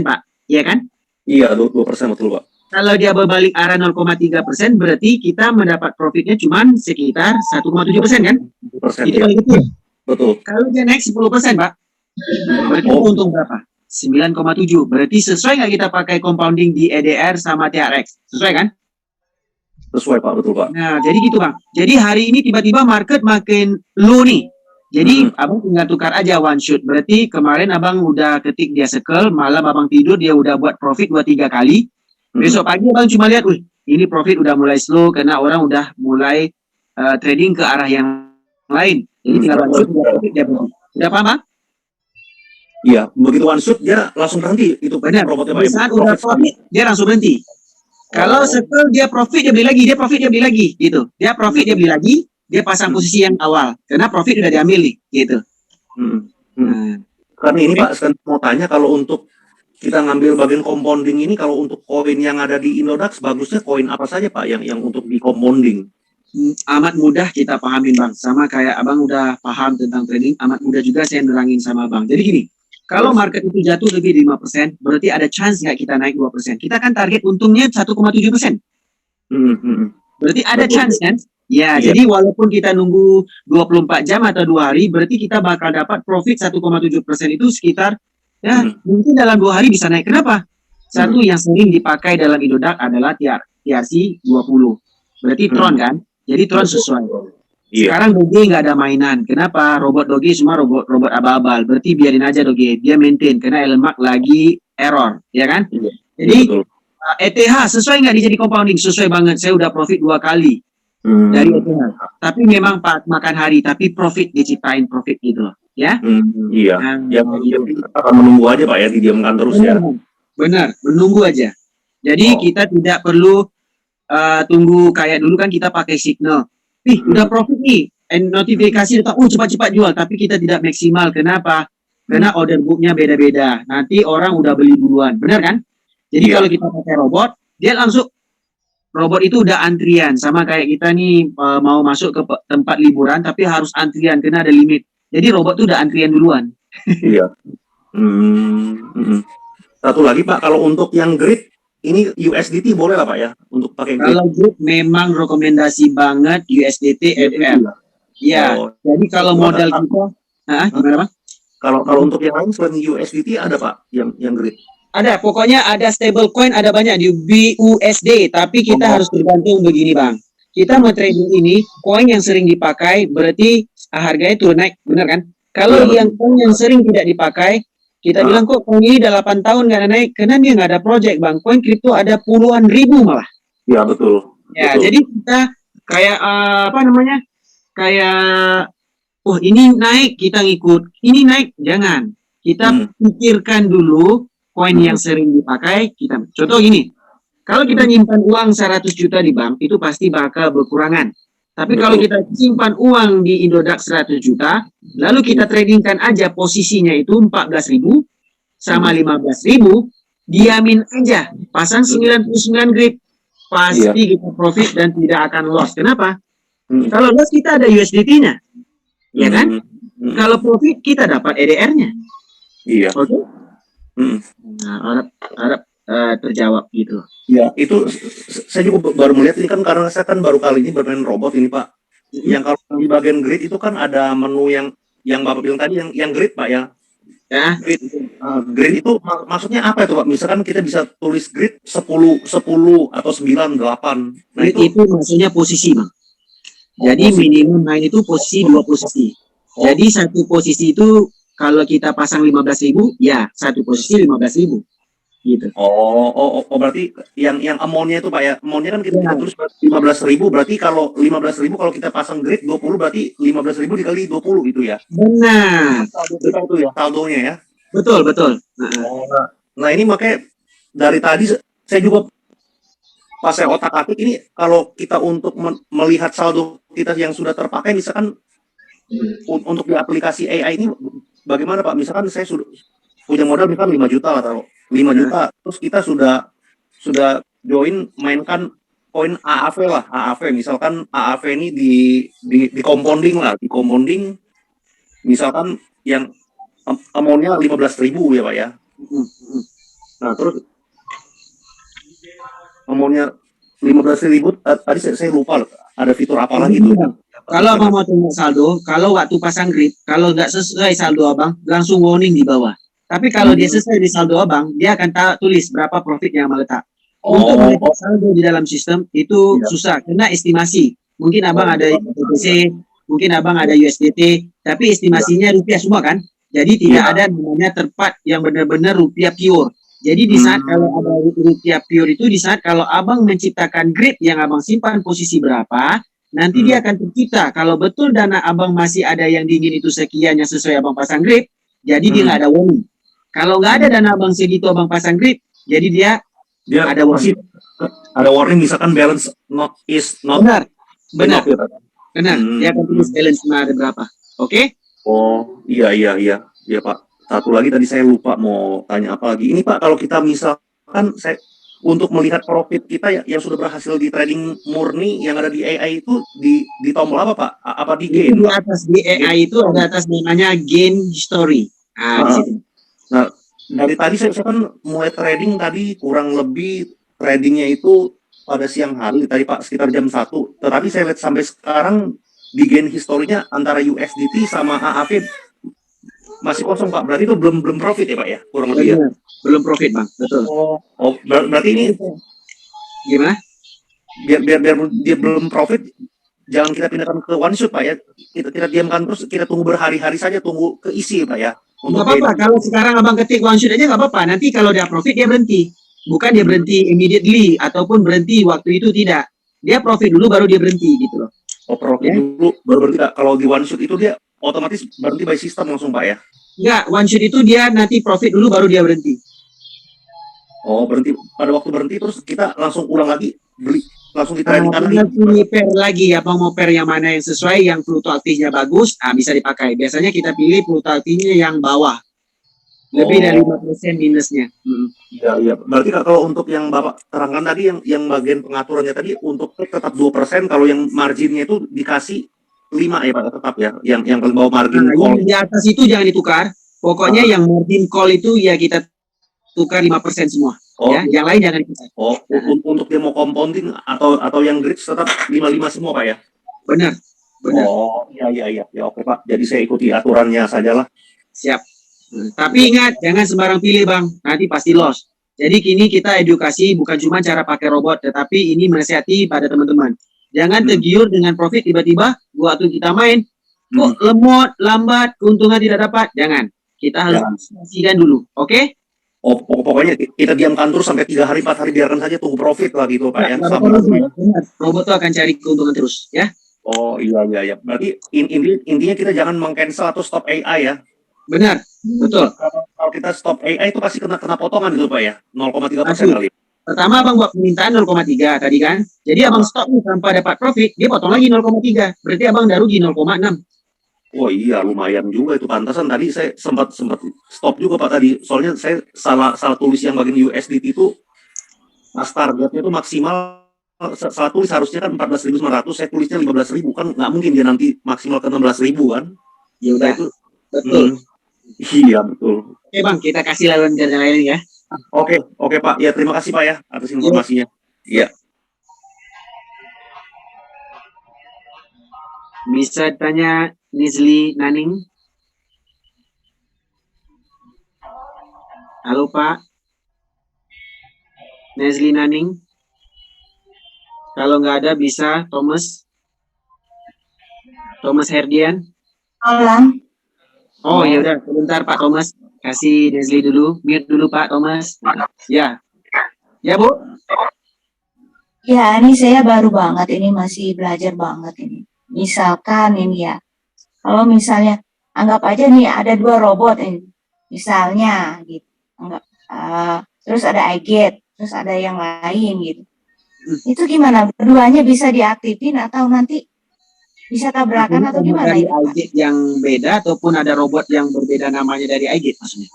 S1: Pak. Iya kan?
S12: Iya, 2% betul Pak.
S1: Kalau dia berbalik arah 0,3%, berarti kita mendapat profitnya cuma sekitar 1,7% kan? Itu paling kecil.
S12: Betul.
S1: Kalau dia naik 10% Pak, berarti untung berapa? 9,7. Berarti sesuai nggak kita pakai compounding di EDR sama TRX? Sesuai kan?
S12: Sesuai Pak, betul Pak.
S1: Nah, jadi gitu Bang. Jadi hari ini tiba-tiba market makin low nih. Jadi Abang tinggal tukar aja one shot. Berarti kemarin Abang udah ketik dia circle, malam Abang tidur dia udah buat profit 2-3 kali. Besok pagi Abang cuma lihat, ini profit udah mulai slow karena orang udah mulai trading ke arah yang lain. Jadi tinggal one shot, profit dia berhenti. Udah paham Bang?
S12: Iya, begitu one shot dia langsung berhenti. Itu
S1: benar. Di saat udah profit dia langsung berhenti. Kalau circle dia profit dia beli lagi, dia profit dia beli lagi, gitu. Dia profit dia beli lagi, dia pasang posisi yang awal karena profit udah diambil nih, gitu.
S12: Karena ini Pak, saya mau tanya kalau untuk kita ngambil bagian compounding ini, kalau untuk koin yang ada di Indodax, bagusnya koin apa saja Pak yang untuk di compounding?
S1: Amat mudah kita pahamin Bang. Sama kayak Abang udah paham tentang trading, amat mudah juga saya nerangin sama Bang. Jadi gini, kalau market itu jatuh lebih dari 5%, berarti ada chance nggak kita naik 2%? Kita kan target untungnya 1,7%. Berarti ada chance kan? Ya, jadi walaupun kita nunggu 24 jam atau 2 hari, berarti kita bakal dapat profit 1,7% itu sekitar Ya, mungkin dalam 2 hari bisa naik. Kenapa? Satu yang sering dipakai dalam Indodax adalah TRC 20. Berarti Tron kan? Jadi Tron sesuai.
S12: Iya.
S1: Sekarang Doge nggak ada mainan. Kenapa? Robot Doge semua robot abal-abal. Berarti biarin aja Doge. Dia maintain karena Elon Musk lagi error, ya kan?
S12: Iya.
S1: Jadi
S12: Betul.
S1: ETH sesuai nggak dia jadi compounding? Sesuai banget. Saya udah profit 2 kali dari ETH. Tapi memang makan hari, tapi profit diciptain profit gitu loh, ya?
S12: Iya.
S1: Nah,
S12: Yang
S1: gitu.
S12: akan menunggu aja Pak ya, didiamkan terus ya.
S1: Benar, menunggu aja. Jadi kita tidak perlu tunggu kayak dulu kan kita pakai signal. Udah profit nih, notifikasi datang, cepat-cepat jual, tapi kita tidak maksimal. Kenapa? Karena order booknya beda-beda. Nanti orang udah beli duluan, benar kan? Jadi kalau kita pakai robot, dia langsung robot itu udah antrian, sama kayak kita nih mau masuk ke tempat liburan, tapi harus antrian karena ada limit. Jadi robot tuh udah antrian duluan.
S12: Iya. Satu lagi Pak, kalau untuk yang grid ini USDT boleh lah Pak ya untuk pakai grid.
S1: Kalau grid memang rekomendasi banget USDT FR. Iya. Jadi kalau modal kita, gimana Bang?
S12: Kalau untuk yang lain selain USDT ada Pak yang grid.
S1: Ada, pokoknya ada stable coin, ada banyak di BUSD, tapi kita harus tergantung begini Bang. Kita mau trading ini, koin yang sering dipakai berarti harganya turun naik, benar kan? Kalau yang koin yang sering tidak dipakai, kita bilang kok koin ini udah 8 tahun nggak ada naik, karena dia nggak ada project Bang. Koin kripto ada puluhan ribu malah.
S12: Ya betul.
S1: Ya,
S12: betul.
S1: jadi kita kayak kayak ini naik kita ngikut, ini naik jangan. Kita pikirkan dulu koin yang sering dipakai kita. Contoh gini, kalau kita nyimpan uang 100 juta di bank itu pasti bakal berkurangan. Tapi kalau kita simpan uang di Indodax 100 juta, lalu kita tradingkan aja posisinya itu 14.000 sama 15.000, diamin aja, pasang 99 grid, pasti kita profit dan tidak akan loss. Kenapa? Kalau loss kita ada USDT-nya, ya kan? Kalau profit kita dapat EDR-nya.
S12: Iya.
S1: Oke. Nah, harap terjawab gitu.
S12: Ya, itu saya juga baru melihat ini kan karena saya kan baru kali ini bermain robot ini Pak. Yang kalau di bagian grid itu kan ada menu yang Bapak bilang tadi yang grid Pak ya.
S1: Ya.
S12: Grid itu maksudnya apa itu Pak? Misalkan kita bisa tulis grid 10 atau 9, 8. Nah,
S1: grid itu maksudnya posisi Bang. Jadi minimum main itu posisi 2 posisi. Jadi satu posisi itu kalau kita pasang 15.000, ya satu posisi 15.000. Gitu.
S12: Oh, berarti yang amount-nya itu Pak ya. Amount-nya kan kita tulis 15.000, berarti kalau 15.000 kalau kita pasang grid 20 berarti 15.000 dikali 20 itu ya.
S1: Benar.
S12: Itu ya saldonya ya.
S1: Betul.
S12: Nah, ini makanya dari tadi saya juga pas saya otak-atik ini kalau kita untuk melihat saldo kita yang sudah terpakai misalkan untuk di aplikasi AI ini bagaimana Pak? Misalkan saya sudah punya modal misalkan 5 juta lah taruh 5 juta, terus kita sudah join mainkan koin AAV lah, AAV misalkan AAV ini di compounding lah, di compounding misalkan yang amount-nya 15.000 ya Pak ya. Nah terus amount-nya 15.000 tadi saya lupa ada fitur apa lagi tuh.
S1: Kalau Abang mau tengok saldo, kalau waktu pasang grid, kalau nggak sesuai saldo Abang, langsung warning di bawah. Tapi kalau dia sesuai di saldo Abang, dia akan tulis berapa profit yang meletak. Untuk melihat saldo di dalam sistem itu susah, karena estimasi. Mungkin Abang ada BTC, mungkin Abang ada USDT, tapi estimasinya rupiah semua kan? Jadi tidak ada namanya tepat yang benar-benar rupiah pure. Jadi di saat kalau ada rupiah pure itu, di saat kalau Abang menciptakan grid yang Abang simpan posisi berapa, nanti dia akan tercipta. Kalau betul dana Abang masih ada yang dingin itu sekian yang sesuai Abang pasang grid, jadi dia nggak ada warning. Kalau nggak ada dana Abang segitu Abang pasang grid, jadi dia ada warning.
S12: Ada warning misalkan balance is not.
S1: Benar. Dia akan tulis balance ada berapa. Oke?
S12: Oh, iya Pak. Satu lagi tadi saya lupa mau tanya apa lagi. Ini Pak, kalau kita misalkan untuk melihat profit kita yang sudah berhasil di trading murni yang ada di AI itu di tombol apa Pak? Apa di gain?
S1: Di atas di AI itu ada atas namanya gain history.
S12: Nah, dari tadi saya kan mulai trading tadi kurang lebih tradingnya itu pada siang hari tadi Pak sekitar jam 1. Tetapi saya lihat sampai sekarang di gain historinya antara USDT sama AAV masih kosong Pak. Berarti itu belum profit ya Pak ya, kurang lebih ya.
S1: Benar. Belum profit Bang, betul.
S12: Berarti ini
S1: Gimana?
S12: biar dia belum profit, jangan kita pindahkan ke one shot Pak ya. Kita diamkan terus, kita tunggu berhari-hari saja, tunggu keisi Pak ya.
S1: Nggak apa-apa, kalau sekarang abang ketik one shot aja nggak apa-apa. Nanti kalau dia profit dia berhenti. Bukan dia berhenti immediately ataupun berhenti waktu itu, tidak. Dia profit dulu baru dia berhenti gitu loh.
S12: Oh, profit dulu baru berhenti. Kalau di one shot itu dia otomatis berhenti by system langsung Pak ya.
S1: Enggak, one shot itu dia nanti profit dulu baru dia berhenti.
S12: Oh, berhenti pada waktu berhenti terus kita langsung ulang lagi beli, langsung ditradingkan lagi.
S1: Pilih pair lagi, apa mau pair yang mana yang sesuai, yang fluktuatifnya bagus, bisa dipakai. Biasanya kita pilih fluktuatifnya yang bawah. Lebih dari 5% minusnya.
S12: Iya. Berarti kalau untuk yang Bapak terangkan tadi, yang bagian pengaturannya tadi untuk tetap 2%, kalau yang marginnya itu dikasih 5 ya Pak, tetap ya. Yang paling bawah margin call.
S1: Yang di atas itu jangan ditukar. Pokoknya yang margin call itu ya kita tukar 5% semua. Ya, yang lain jangan ditukar.
S12: Untuk dia mau compounding atau yang grid tetap 55 semua Pak ya.
S1: Benar.
S12: Oh, iya. Ya oke Pak. Jadi saya ikuti aturannya sajalah.
S1: Siap. Tapi ingat, jangan sembarang pilih Bang, nanti pasti loss. Jadi kini kita edukasi bukan cuma cara pakai robot, tetapi ini menasihati pada teman-teman. Jangan tergiur dengan profit tiba-tiba waktu kita main, kok lemot, lambat, keuntungan tidak dapat. Jangan. Kita harus pastikan dulu, oke?
S12: Pokoknya kita diamkan terus sampai 3 hari 4 hari, biarkan saja tunggu profit lah gitu Pak ya.
S1: Robot itu akan cari keuntungan terus ya.
S12: Oh iya. Berarti intinya kita jangan meng-cancel atau stop AI ya.
S1: Benar, betul.
S12: Kalau kita stop AI itu pasti kena potongan gitu Pak ya, 0,3% kali.
S1: Pertama abang buat permintaan 0,3 tadi kan. Jadi abang stop nih tanpa dapat profit, dia potong lagi 0,3. Berarti abang udah rugi 0,6.
S12: Oh iya, lumayan juga itu. Pantasan tadi saya sempat stop juga Pak tadi. Soalnya saya salah tulis yang bagian USDT itu pas targetnya itu maksimal, salah tulis harusnya kan 14.900, saya tulisnya 15.000, kan nggak mungkin dia nanti maksimal ke 16.000 kan.
S1: Ya udah itu betul.
S12: Iya betul.
S1: Oke Bang, kita kasih laluan jalan lain ya.
S12: Oke Pak. Ya terima kasih Pak ya atas informasinya. Iya.
S1: Bisa tanya Nizli Naning. Halo Pak. Nizli Naning. Kalau nggak ada bisa Thomas Herdian.
S4: Malam.
S1: Oh ya udah, sebentar Pak Thomas. Kasih Nizli dulu, mute dulu Pak Thomas. Ya. Ya Bu.
S4: Ya, ini saya baru banget, ini masih belajar banget ini. Misalkan ini ya, kalau misalnya anggap aja nih ada 2 robot ini, misalnya gitu. Terus ada iGate, terus ada yang lain gitu. Itu gimana? Keduanya bisa diaktifin atau nanti bisa tabrakan atau gimana
S1: dari
S4: itu?
S1: iGate yang beda ataupun ada robot yang berbeda namanya dari iGate maksudnya?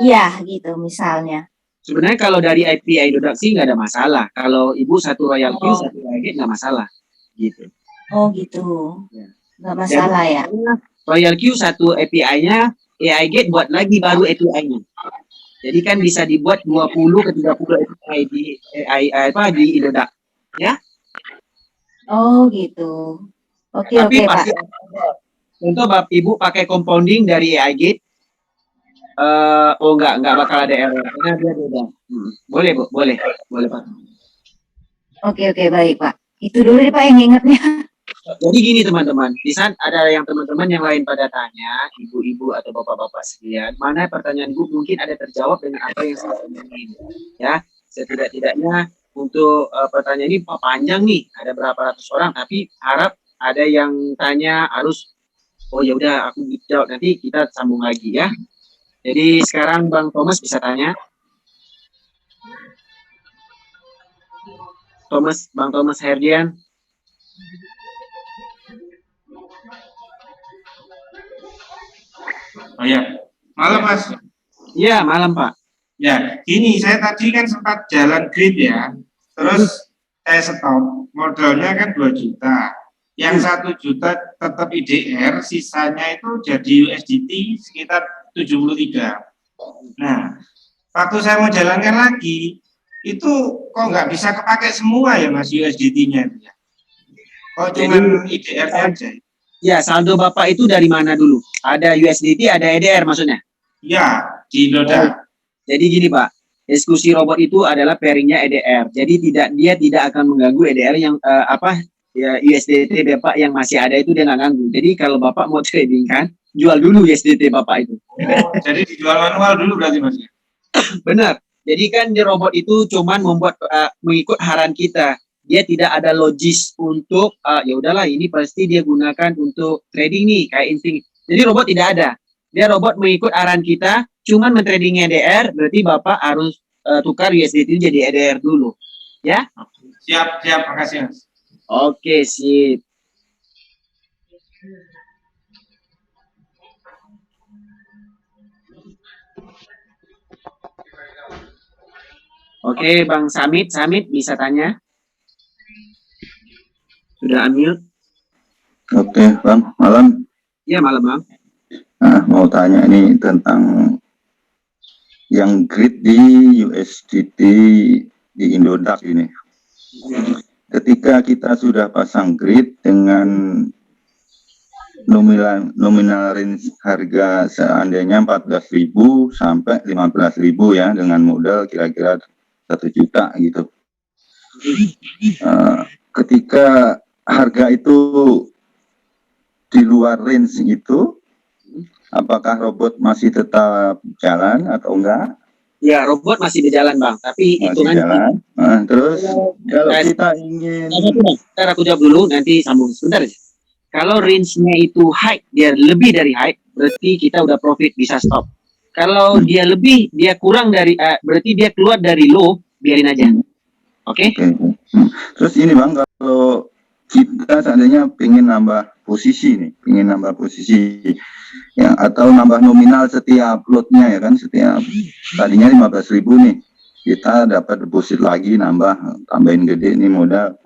S4: Iya gitu misalnya.
S1: Sebenarnya kalau dari API introduksi nggak ada masalah. Kalau ibu satu Royal Q, satu iGate nggak masalah. Gitu.
S4: Oh gitu. Nggak masalah ya.
S1: Royal Q satu API-nya, iGate buat lagi baru API-nya. Jadi kan bisa dibuat 20 ke 30 API di Indodax. Ya?
S4: Oh gitu. Oke
S1: Tapi
S4: Pak.
S1: pasti contoh Bapak Ibu pakai compounding dari iGate, nggak bakal ada error karena dia beda. Boleh Bu, boleh Pak.
S4: Oke baik Pak. Itu dulu deh Pak yang ingatnya.
S1: Jadi gini teman-teman, di sana ada yang teman-teman yang lain pada tanya, ibu-ibu atau bapak-bapak sekalian, mana pertanyaan ibu mungkin ada terjawab dengan apa yang saya ingin. Ya, setidak-tidaknya untuk pertanyaan ini panjang nih, ada berapa ratus orang, tapi harap ada yang tanya harus, oh ya udah aku jawab, nanti kita sambung lagi ya. Jadi sekarang Bang Thomas bisa tanya. Bang Thomas Herdian.
S13: Oh ya, malam Mas.
S1: Iya, malam Pak.
S13: Ya, gini, saya tadi kan sempat jalan grid ya, terus saya stop, modalnya kan 2 juta. Yang 1 juta tetap IDR, sisanya itu jadi USDT sekitar 73. Nah, waktu saya mau jalankan lagi, itu kok nggak bisa kepake semua ya Mas USDT-nya itu ya? Kok cuma IDR-nya aja?
S1: Ya, saldo Bapak itu dari mana dulu? Ada USDT, ada EDR maksudnya?
S13: Ya, di Indodax.
S1: Jadi gini Pak, eksekusi robot itu adalah pairingnya EDR. Jadi dia tidak akan mengganggu EDR yang USDT Bapak yang masih ada itu dia nggak ganggu. Jadi kalau Bapak mau trading kan, jual dulu USDT Bapak itu.
S13: Oh, jadi dijual manual dulu berarti Mas?
S1: Benar. Jadi kan di robot itu cuman membuat mengikut harian kita. Dia tidak ada logis untuk ya udahlah ini pasti dia gunakan untuk trading nih kayak insting. Jadi robot tidak ada. Dia robot mengikut arahan kita, cuman mentrading EDR, berarti Bapak harus tukar USDT jadi EDR dulu. Ya?
S13: Siap, makasih Mas.
S1: Oke, sip. Oke, Bang Samit bisa tanya? Sudah unmute?
S11: Oke, Bang, malam.
S1: Iya, malam, Bang.
S11: Nah, mau tanya ini tentang yang grid di USDT di Indodax ini. Ketika kita sudah pasang grid dengan nominal range harga seandainya 14.000 sampai 15.000 ya, dengan modal kira-kira 1 juta gitu. Ketika harga itu di luar range itu, apakah robot masih tetap jalan atau enggak?
S1: Ya, robot masih berjalan Bang, tapi
S11: Masih
S1: hitungan
S11: jalan. Nah, terus kalau kita ingin,
S1: Ntar aku jawab dulu, nanti sambung sebentar aja. Kalau range-nya itu high, dia lebih dari high, berarti kita udah profit, bisa stop. Kalau dia lebih, dia kurang dari, berarti dia keluar dari low, biarin aja. Oke?
S11: Terus ini Bang, kalau kita seandainya pengen nambah posisi nih, ya, atau nambah nominal setiap lotnya ya kan, setiap tadinya 15.000 nih, kita dapat deposit lagi tambahin gede nih modal,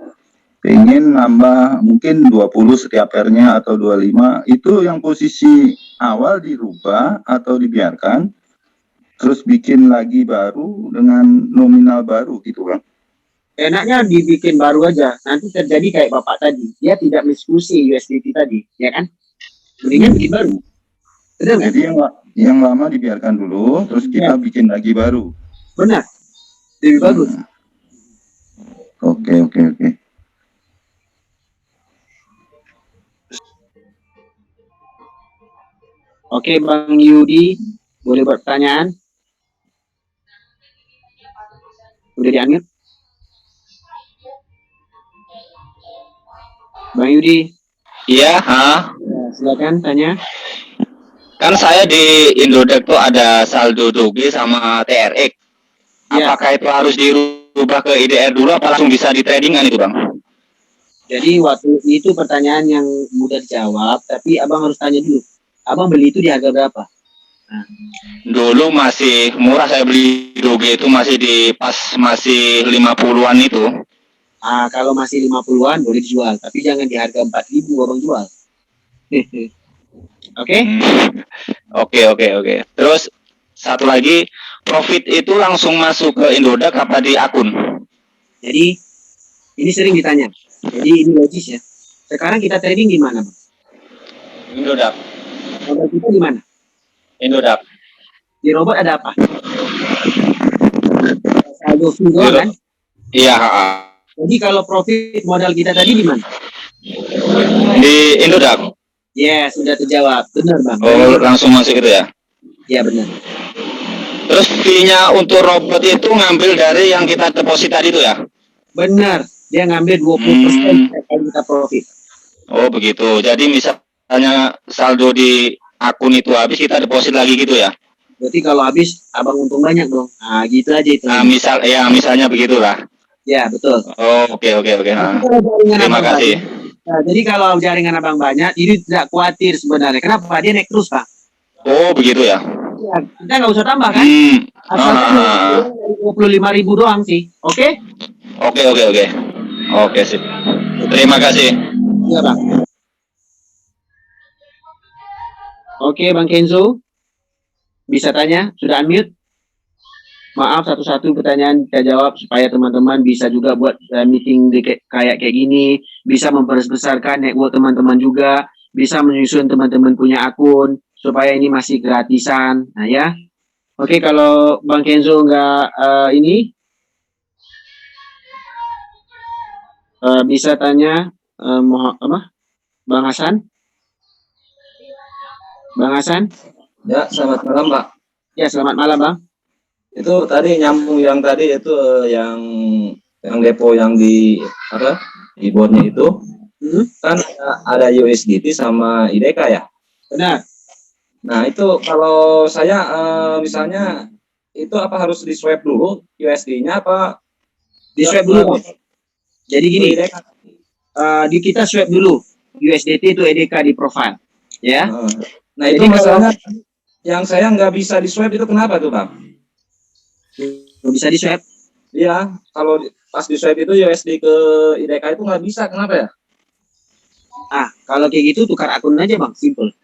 S11: pengen nambah mungkin 20 setiap pairnya atau 25, itu yang posisi awal dirubah atau dibiarkan, terus bikin lagi baru dengan nominal baru gitu Bang.
S1: Enaknya dibikin baru aja, nanti terjadi kayak Bapak tadi, dia tidak diskusi USDT tadi, ya kan? Mendingan bikin baru. Benar nggak?
S11: Jadi yang lama dibiarkan dulu, terus kita bikin lagi baru.
S1: Benar, lebih bagus.
S11: Oke.
S1: Oke, Bang Yudi, boleh bertanyaan? Udah di-unmute? Bang Yudi.
S14: Iya,
S1: Silakan tanya.
S14: Kan saya di Indodax tuh ada saldo Doge sama TRX. Apakah itu harus dirubah ke IDR dulu apa langsung bisa di tradingan itu Bang?
S1: Jadi waktu itu pertanyaan yang mudah dijawab, tapi Abang harus tanya dulu. Abang beli itu di harga berapa?
S14: Dulu masih murah, saya beli Doge itu masih masih 50-an itu.
S1: Kalau masih 50-an boleh dijual, tapi jangan di harga 4.000 Abang jual. Oke?
S14: Oke. Terus satu lagi, profit itu langsung masuk ke Indodax apa di akun?
S1: Jadi ini sering ditanya. Jadi ini logis ya. Sekarang kita trading di mana, Bang?
S14: Indodax.
S1: Robot kita di mana?
S14: Indodax.
S1: Di robot ada apa? Saldo doang kan?
S14: Iya.
S1: Jadi kalau profit modal kita tadi di mana?
S14: Di Indodax.
S1: Ya, sudah terjawab. Benar, Bang.
S14: Oh, langsung masuk itu ya?
S1: Iya, benar.
S14: Terus fee-nya untuk robot itu ngambil dari yang kita deposit tadi itu ya?
S1: Benar. Dia ngambil 20% kalau kita profit.
S14: Oh, begitu. Jadi misalnya saldo di akun itu habis, kita deposit lagi gitu ya?
S1: Berarti kalau habis, Abang untung banyak dong. Gitu aja itu.
S14: Misalnya begitulah.
S1: Ya, betul.
S14: Oh, oke. Terima kasih.
S1: Nah, jadi kalau jaringan Abang banyak, ini tidak khawatir sebenarnya. Kenapa? Dia naik terus, Pak.
S14: Oh, begitu ya?
S1: Ya, kita nggak usah tambah kan? Asalkan 25.000 doang sih. Oke?
S14: Oke. Oke, sip. Terima kasih.
S1: Iya, Bang. Oke, Bang Kenzo. Bisa tanya? Sudah unmute? Maaf, satu-satu pertanyaan kita jawab supaya teman-teman bisa juga buat meeting kayak gini, bisa memperbesarkan network teman-teman juga. bisa menyusun teman-teman punya akun supaya ini masih gratisan. Nah ya, oke kalau Bang Kenzo nggak ini bisa tanya Bang Hasan. Bang Hasan?
S10: Ya, selamat malam, Pak.
S1: Ya, selamat malam, Bang.
S10: Itu tadi nyambung yang tadi itu yang depo yang di apa? Di boardnya itu kan ada USDT sama IDK ya?
S1: Benar.
S10: Nah, itu kalau saya misalnya itu apa harus di swipe dulu USD-nya apa?
S1: Di swipe dulu, Bang. Jadi gini, di kita swipe dulu USDT itu EDK di profile, ya.
S10: Nah, itu
S1: jadi
S10: masalahnya yang saya nggak bisa di swipe itu kenapa tuh, Bang?
S1: Nggak bisa di swipe?
S10: Iya, kalau pas di swipe itu USD ke IDK itu nggak bisa, kenapa ya?
S1: Kalau kayak gitu tukar akun aja, Bang, simple.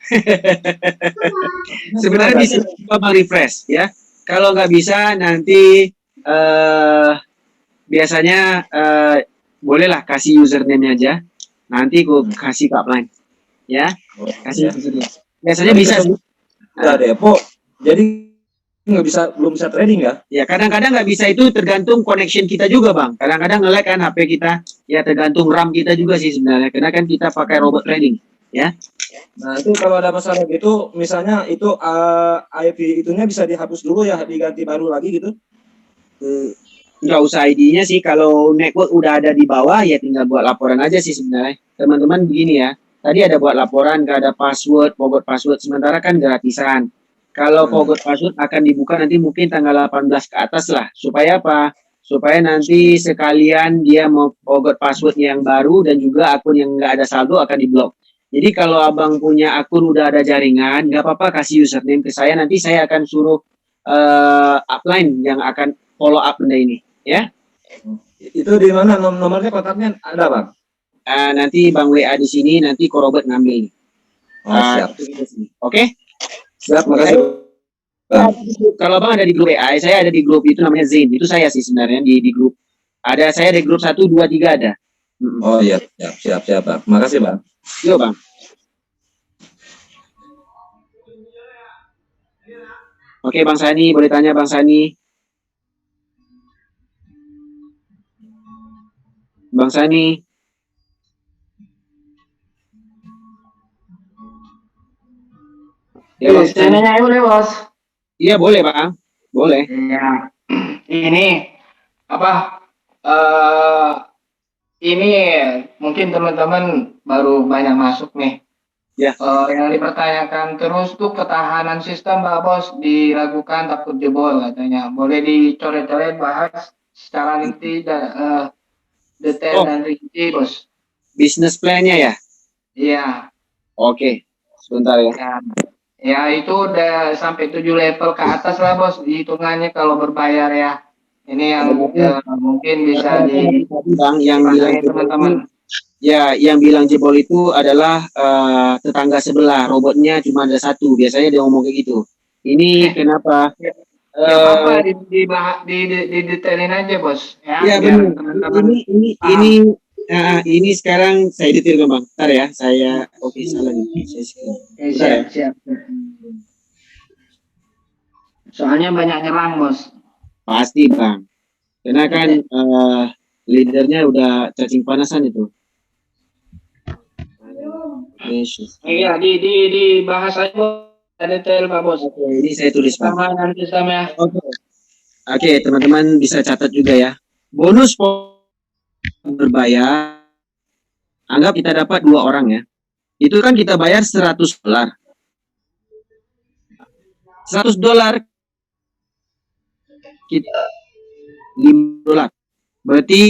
S1: Sebenarnya bisa Bang refresh, ya. Kalau nggak bisa nanti biasanya bolehlah kasih username aja. Nanti gue kasih ke upline, ya. Kasih username. Biasanya bisa sih.
S10: Udah depo, jadi belum bisa trading ya?
S1: Ya kadang-kadang nggak bisa, itu tergantung connection kita juga, Bang. Kadang-kadang nge-lag kan HP kita, ya tergantung RAM kita juga sih sebenarnya. Karena kan kita pakai robot trading, ya.
S10: Nah itu kalau ada masalah gitu, misalnya itu IP itunya bisa dihapus dulu ya, diganti baru lagi gitu?
S1: Nggak usah ID-nya sih, kalau network udah ada di bawah ya tinggal buat laporan aja sih sebenarnya. Teman-teman begini ya, tadi ada buat laporan nggak ada password, forgot password, sementara kan gratisan. Kalau forgot password akan dibuka nanti mungkin tanggal 18 ke atas lah. Supaya apa? Supaya nanti sekalian dia mau forgot password yang baru dan juga akun yang nggak ada saldo akan diblok. Jadi kalau abang punya akun udah ada jaringan, nggak apa-apa kasih username ke saya, nanti saya akan suruh upline yang akan follow up benda ini, ya.
S10: Itu di mana nomornya, kontaknya ada, Bang?
S1: Nanti Bang WA di sini, nanti Korobet ngambil.
S10: Siap.
S1: Oke?
S10: Siap, makasih.
S1: Kalau Bang ada di grup WA, saya ada di grup itu namanya Zain. Itu saya sih sebenarnya di grup. Saya di grup 1, 2, 3 ada.
S10: Oh iya, siap, Bang. Makasih, Bang.
S1: Yo, Bang. Oke, Bang Sani, boleh tanya Bang Sani. Bang Sani. Ya, Bang Sani.
S15: Nanya boleh, Bos?
S1: Iya, boleh, Bang. Boleh.
S15: Iya. Ini apa? Ini mungkin teman-teman baru banyak masuk nih.
S1: Ya.
S15: Yang dipertanyakan terus tuh ketahanan sistem, Pak Bos, diragukan takut jebol katanya. Boleh dicoret-coret bahas secara rinci dan detail dan rinci, Bos.
S1: Business plan-nya ya?
S15: Iya.
S1: Oke. Sebentar ya.
S15: Ya itu udah sampai 7 level ke atas lah, Bos, hitungannya kalau berbayar ya. Ini yang mungkin bisa di
S1: Bang yang bilang
S15: teman-teman.
S1: Ya, yang bilang jebol itu adalah tetangga sebelah. Robotnya cuma ada satu. Biasanya dia ngomong kayak gitu. Ini kenapa?
S15: Apa di detailin aja, Bos.
S1: Ya benar. Ini sekarang saya detailkan, Bang. Bentar ya, saya salah nih.
S15: Siap. Soalnya banyak nyerang, Bos.
S1: Pasti, Bang. Karena kan leadernya udah cacing panasan itu.
S15: Iya, di bahas aja detail, Pak Bos.
S1: Ini saya tulis, Pak.
S15: Nanti sama ya.
S1: Oke, teman-teman bisa catat juga ya. Bonus berbayar, anggap kita dapat 2 orang ya. Itu kan kita bayar $100. $100 kita $5. Berarti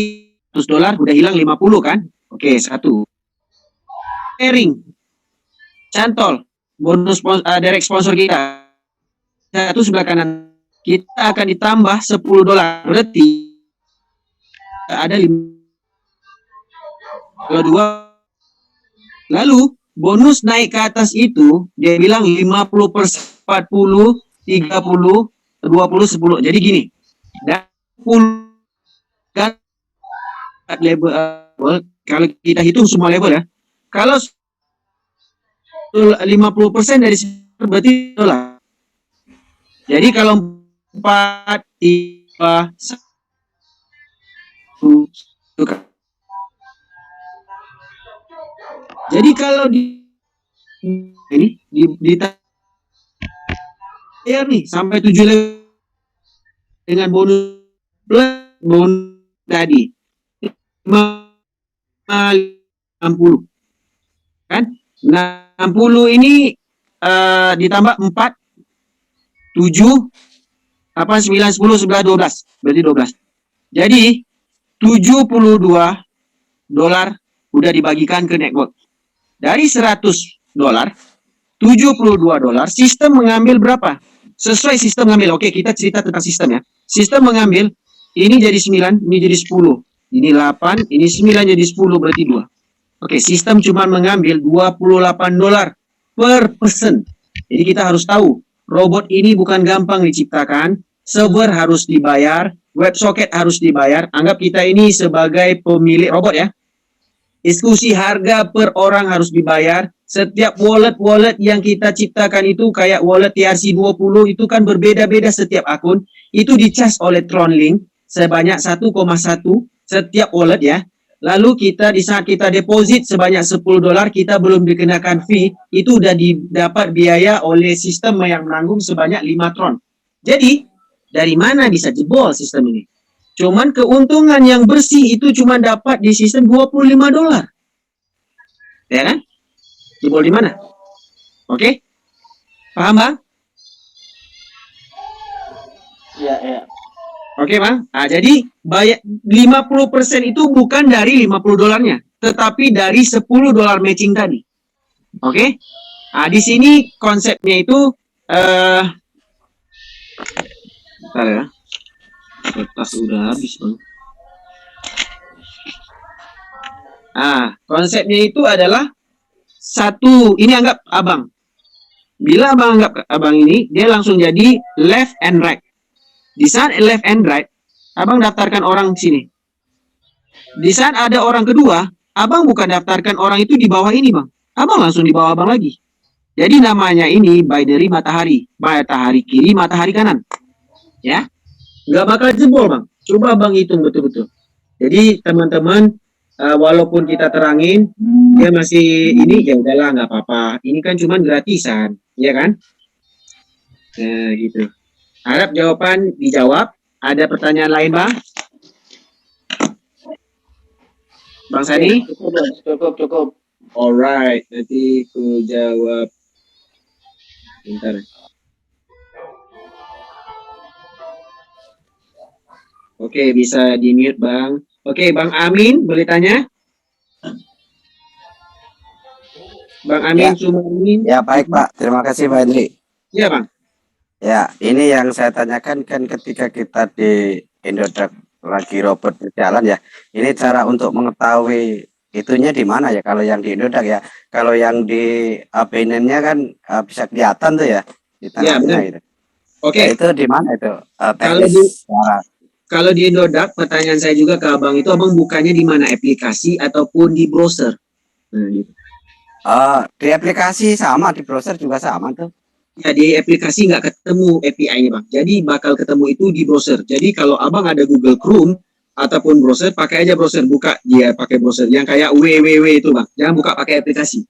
S1: $100 udah hilang 50 kan? Oke, 1. Sharing, cantol, bonus direct sponsor kita. Satu sebelah kanan kita akan ditambah $10. Berarti ada 5. Kalau 2. Lalu bonus naik ke atas itu dia bilang 50%, 40, 30, 20, 10. Jadi gini. Dan level kalau kita hitung semua level ya. Kalau 50% dari berarti dolar. Jadi kalau 4, 3, 1, jadi kalau ini ya nih sampai 7 dengan bonus plus bonus tadi 60 kan 60 ini ditambah 4 7 apa 9 10 11 12 berarti 12 jadi 72 dolar udah dibagikan ke network dari 100 dolar 72 dolar sistem mengambil berapa sesuai sistem mengambil oke kita cerita tentang sistem ya sistem mengambil ini jadi 9 ini jadi 10 ini 8 ini 9 jadi 10 berarti 2 oke sistem cuma mengambil 28 dolar per person jadi kita harus tahu robot ini bukan gampang diciptakan server harus dibayar WebSocket harus dibayar anggap kita ini sebagai pemilik robot ya diskusi harga per orang harus dibayar setiap wallet yang kita ciptakan itu kayak wallet TRC20 itu kan berbeda-beda setiap akun itu dicas oleh Tronlink sebanyak 1,1 setiap wallet ya lalu kita di saat kita deposit sebanyak 10 dolar kita belum dikenakan fee itu udah didapat biaya oleh sistem yang menanggung sebanyak 5 Tron jadi dari mana bisa jebol sistem ini cuman keuntungan yang bersih itu cuma dapat di sistem 25 dolar ya kan jebol di mana oke paham bang
S9: Ya.
S1: Oke bang, nah, jadi bayar 50% itu bukan dari 50 dolarnya, tetapi dari 10 dolar matching tadi. Oke, nah, di sini konsepnya itu, bentar ya, kertas udah habis bang. Nah, konsepnya itu adalah satu, ini anggap abang. Bila abang anggap abang ini, dia langsung jadi left and right. Di saat left and right, abang daftarkan orang sini. Di saat ada orang kedua, abang bukan daftarkan orang itu di bawah ini bang. Abang langsung di bawah abang lagi. Jadi namanya ini binary matahari. Matahari kiri, matahari kanan. Ya, nggak bakal jebol bang. Coba abang hitung betul-betul. Jadi teman-teman, walaupun kita terangin, dia masih ini ya udahlah nggak apa-apa. Ini kan cuma gratisan, ya kan? Nah gitu. Harap jawaban dijawab. Ada pertanyaan lain, Bang? Bang Sani?
S9: Cukup.
S1: Alright, nanti ku jawab. Bentar. Oke, bisa di-mute, Bang. Oke, Bang Amin, boleh tanya? Bang Amin, Sumarmin.
S16: Ya, baik, Pak. Terima kasih, Pak Hendri.
S1: Iya, Bang.
S16: Ya, ini yang saya tanyakan kan ketika kita di Indodax lagi robot berjalan ya. Ini cara untuk mengetahui itunya di mana ya kalau yang di Indodax ya. Kalau yang di Binance-nya kan bisa kelihatan tuh ya di tengahnya gitu.
S1: Oke.
S16: Ya, itu di mana itu?
S1: Kalau di Indodax, pertanyaan saya juga ke Abang itu, Abang bukanya di mana? Aplikasi ataupun di browser? Nah, gitu.
S16: Di aplikasi sama, di browser juga sama tuh.
S1: Ya, di aplikasi nggak ketemu API-nya bang. Jadi bakal ketemu itu di browser. Jadi kalau abang ada Google Chrome ataupun browser, pakai aja browser, buka dia pakai browser. Yang kayak www itu bang. Jangan buka pakai aplikasi.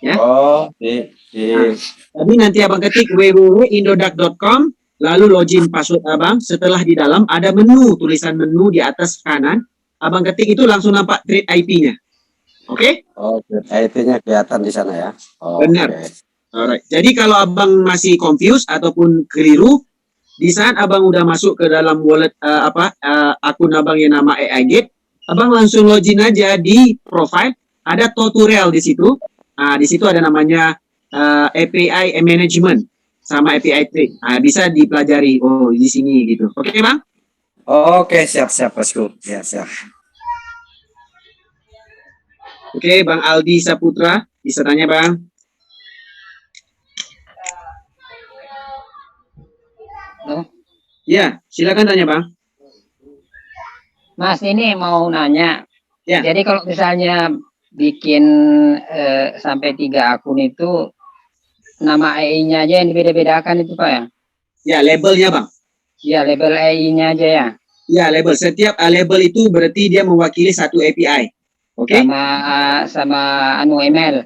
S1: Ya.
S16: Oh,
S1: Nah, tapi nanti abang ketik www.indodax.com, lalu login password abang. Setelah di dalam ada menu, tulisan menu di atas kanan. Abang ketik itu langsung nampak trade IP-nya. Oke?
S16: Oh, trade IP-nya kelihatan di sana ya. Oh,
S1: benar.
S16: Okay.
S1: Alright. Jadi kalau abang masih confused ataupun keliru, di saat abang udah masuk ke dalam wallet akun abang yang nama AI Gate, abang langsung login aja di profile, ada tutorial di situ. Di situ ada namanya API management sama API trade. Bisa dipelajari. Oh, di sini gitu. Oke, bang?
S16: Oke, siap bosku. Ya, siap.
S1: Oke, Bang Aldi Saputra, bisa tanya bang? Ya, silakan tanya bang.
S17: Mas ini mau nanya.
S1: Ya.
S17: Jadi kalau misalnya bikin sampai 3 akun itu nama AI-nya aja yang dibeda-bedakan itu Pak ya?
S1: Ya, labelnya Bang.
S17: Ya, label AI-nya aja ya.
S1: Ya, label. Setiap label itu berarti dia mewakili satu API. Oke?
S17: Sama email.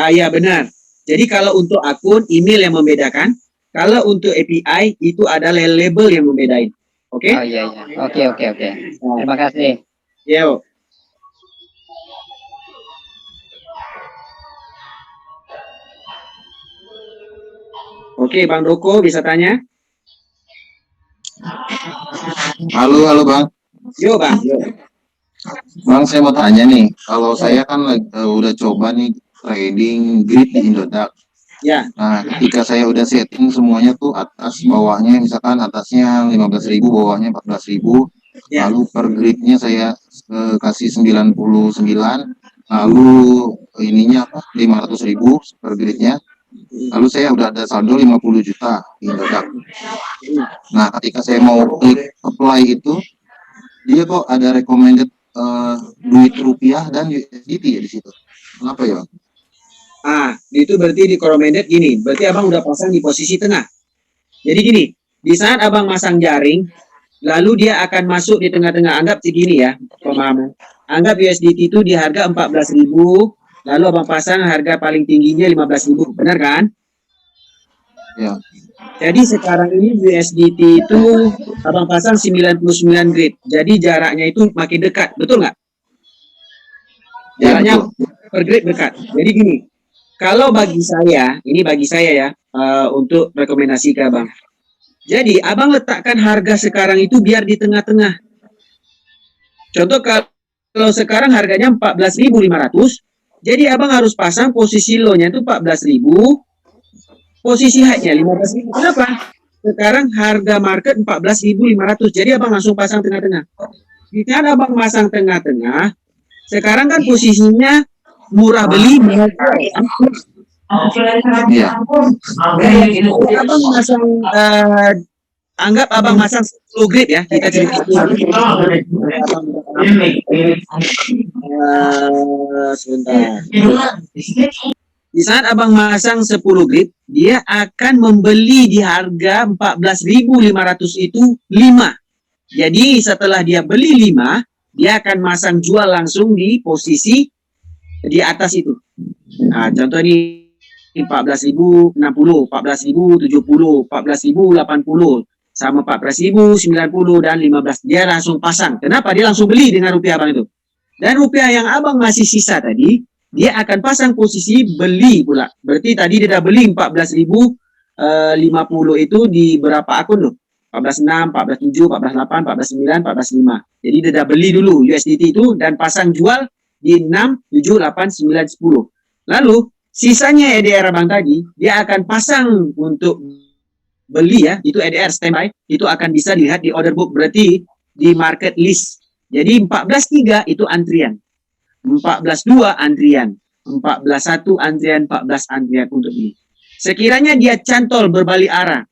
S1: Ya benar. Jadi kalau untuk akun, email yang membedakan. Kalau untuk API itu adalah label yang membedain. Oke?
S17: Oh iya iya. Oke. Terima kasih.
S1: Yo. Oke, Bang Doko bisa tanya?
S18: Halo Bang.
S1: Yo Bang, yo.
S18: Bang, saya mau tanya nih, kalau saya kan udah coba nih trading grid di Indodax.
S1: Ya.
S18: Nah, ketika saya udah setting semuanya tuh atas bawahnya, misalkan atasnya 15.000, bawahnya 14.000,
S1: ya.
S18: Lalu per gridnya saya kasih 99, lalu ininya 500.000 per gridnya. Lalu saya udah ada saldo 50 juta di Indodax. Nah, ketika saya mau klik apply itu, dia kok ada recommended duit rupiah dan USDT ya di situ. Kenapa ya?
S1: Itu berarti di recommended gini. Berarti abang udah pasang di posisi tengah. Jadi gini, di saat abang masang jaring, lalu dia akan masuk di tengah-tengah. Anggap segini ya, pemahaman. Anggap USDT itu di harga 14.000, lalu abang pasang harga paling tingginya 15.000, benar kan?
S18: Ya.
S1: Jadi sekarang ini USDT itu abang pasang 99 grid. Jadi jaraknya itu makin dekat, betul nggak? Jaraknya per grid dekat. Jadi gini, kalau bagi saya, ini bagi saya ya, untuk rekomendasi ke abang. Jadi abang letakkan harga sekarang itu biar di tengah-tengah. Contoh kalau sekarang harganya 14.500, jadi abang harus pasang posisi low-nya itu 14.000, posisi high-nya 15.000. Kenapa? Sekarang harga market 14.500, jadi abang langsung pasang tengah-tengah. Jika abang pasang tengah-tengah, sekarang kan posisinya murah beli, mahal jual.
S18: Iya.
S1: Abang masang, anggap abang masang 10 grid ya, kita cerita sebentar. Di saat abang masang 10 grid, dia akan membeli di harga 14.500 itu 5. Jadi setelah dia beli 5, dia akan masang jual langsung di posisi di atas itu. Nah, contoh ini 14.060, 14.070, 14.080, sama 14.090 dan 15. Dia langsung pasang. Kenapa? Dia langsung beli dengan rupiah abang itu. Dan rupiah yang abang masih sisa tadi, dia akan pasang posisi beli pula. Berarti tadi dia dah beli 14.050 itu di berapa akun loh? 14.6, 14.7, 14.8, 14.9, 14.5. Jadi dia dah beli dulu USDT itu dan pasang jual di 6, 7, 8, 9, 10. Lalu sisanya EDR abang tadi, dia akan pasang untuk beli ya, itu EDR standby, itu akan bisa dilihat di order book, berarti di market list. Jadi 14.3 itu antrian. 14.2 antrian, 14.1 antrian, 14 antrian untuk beli. Sekiranya dia cantol berbalik arah,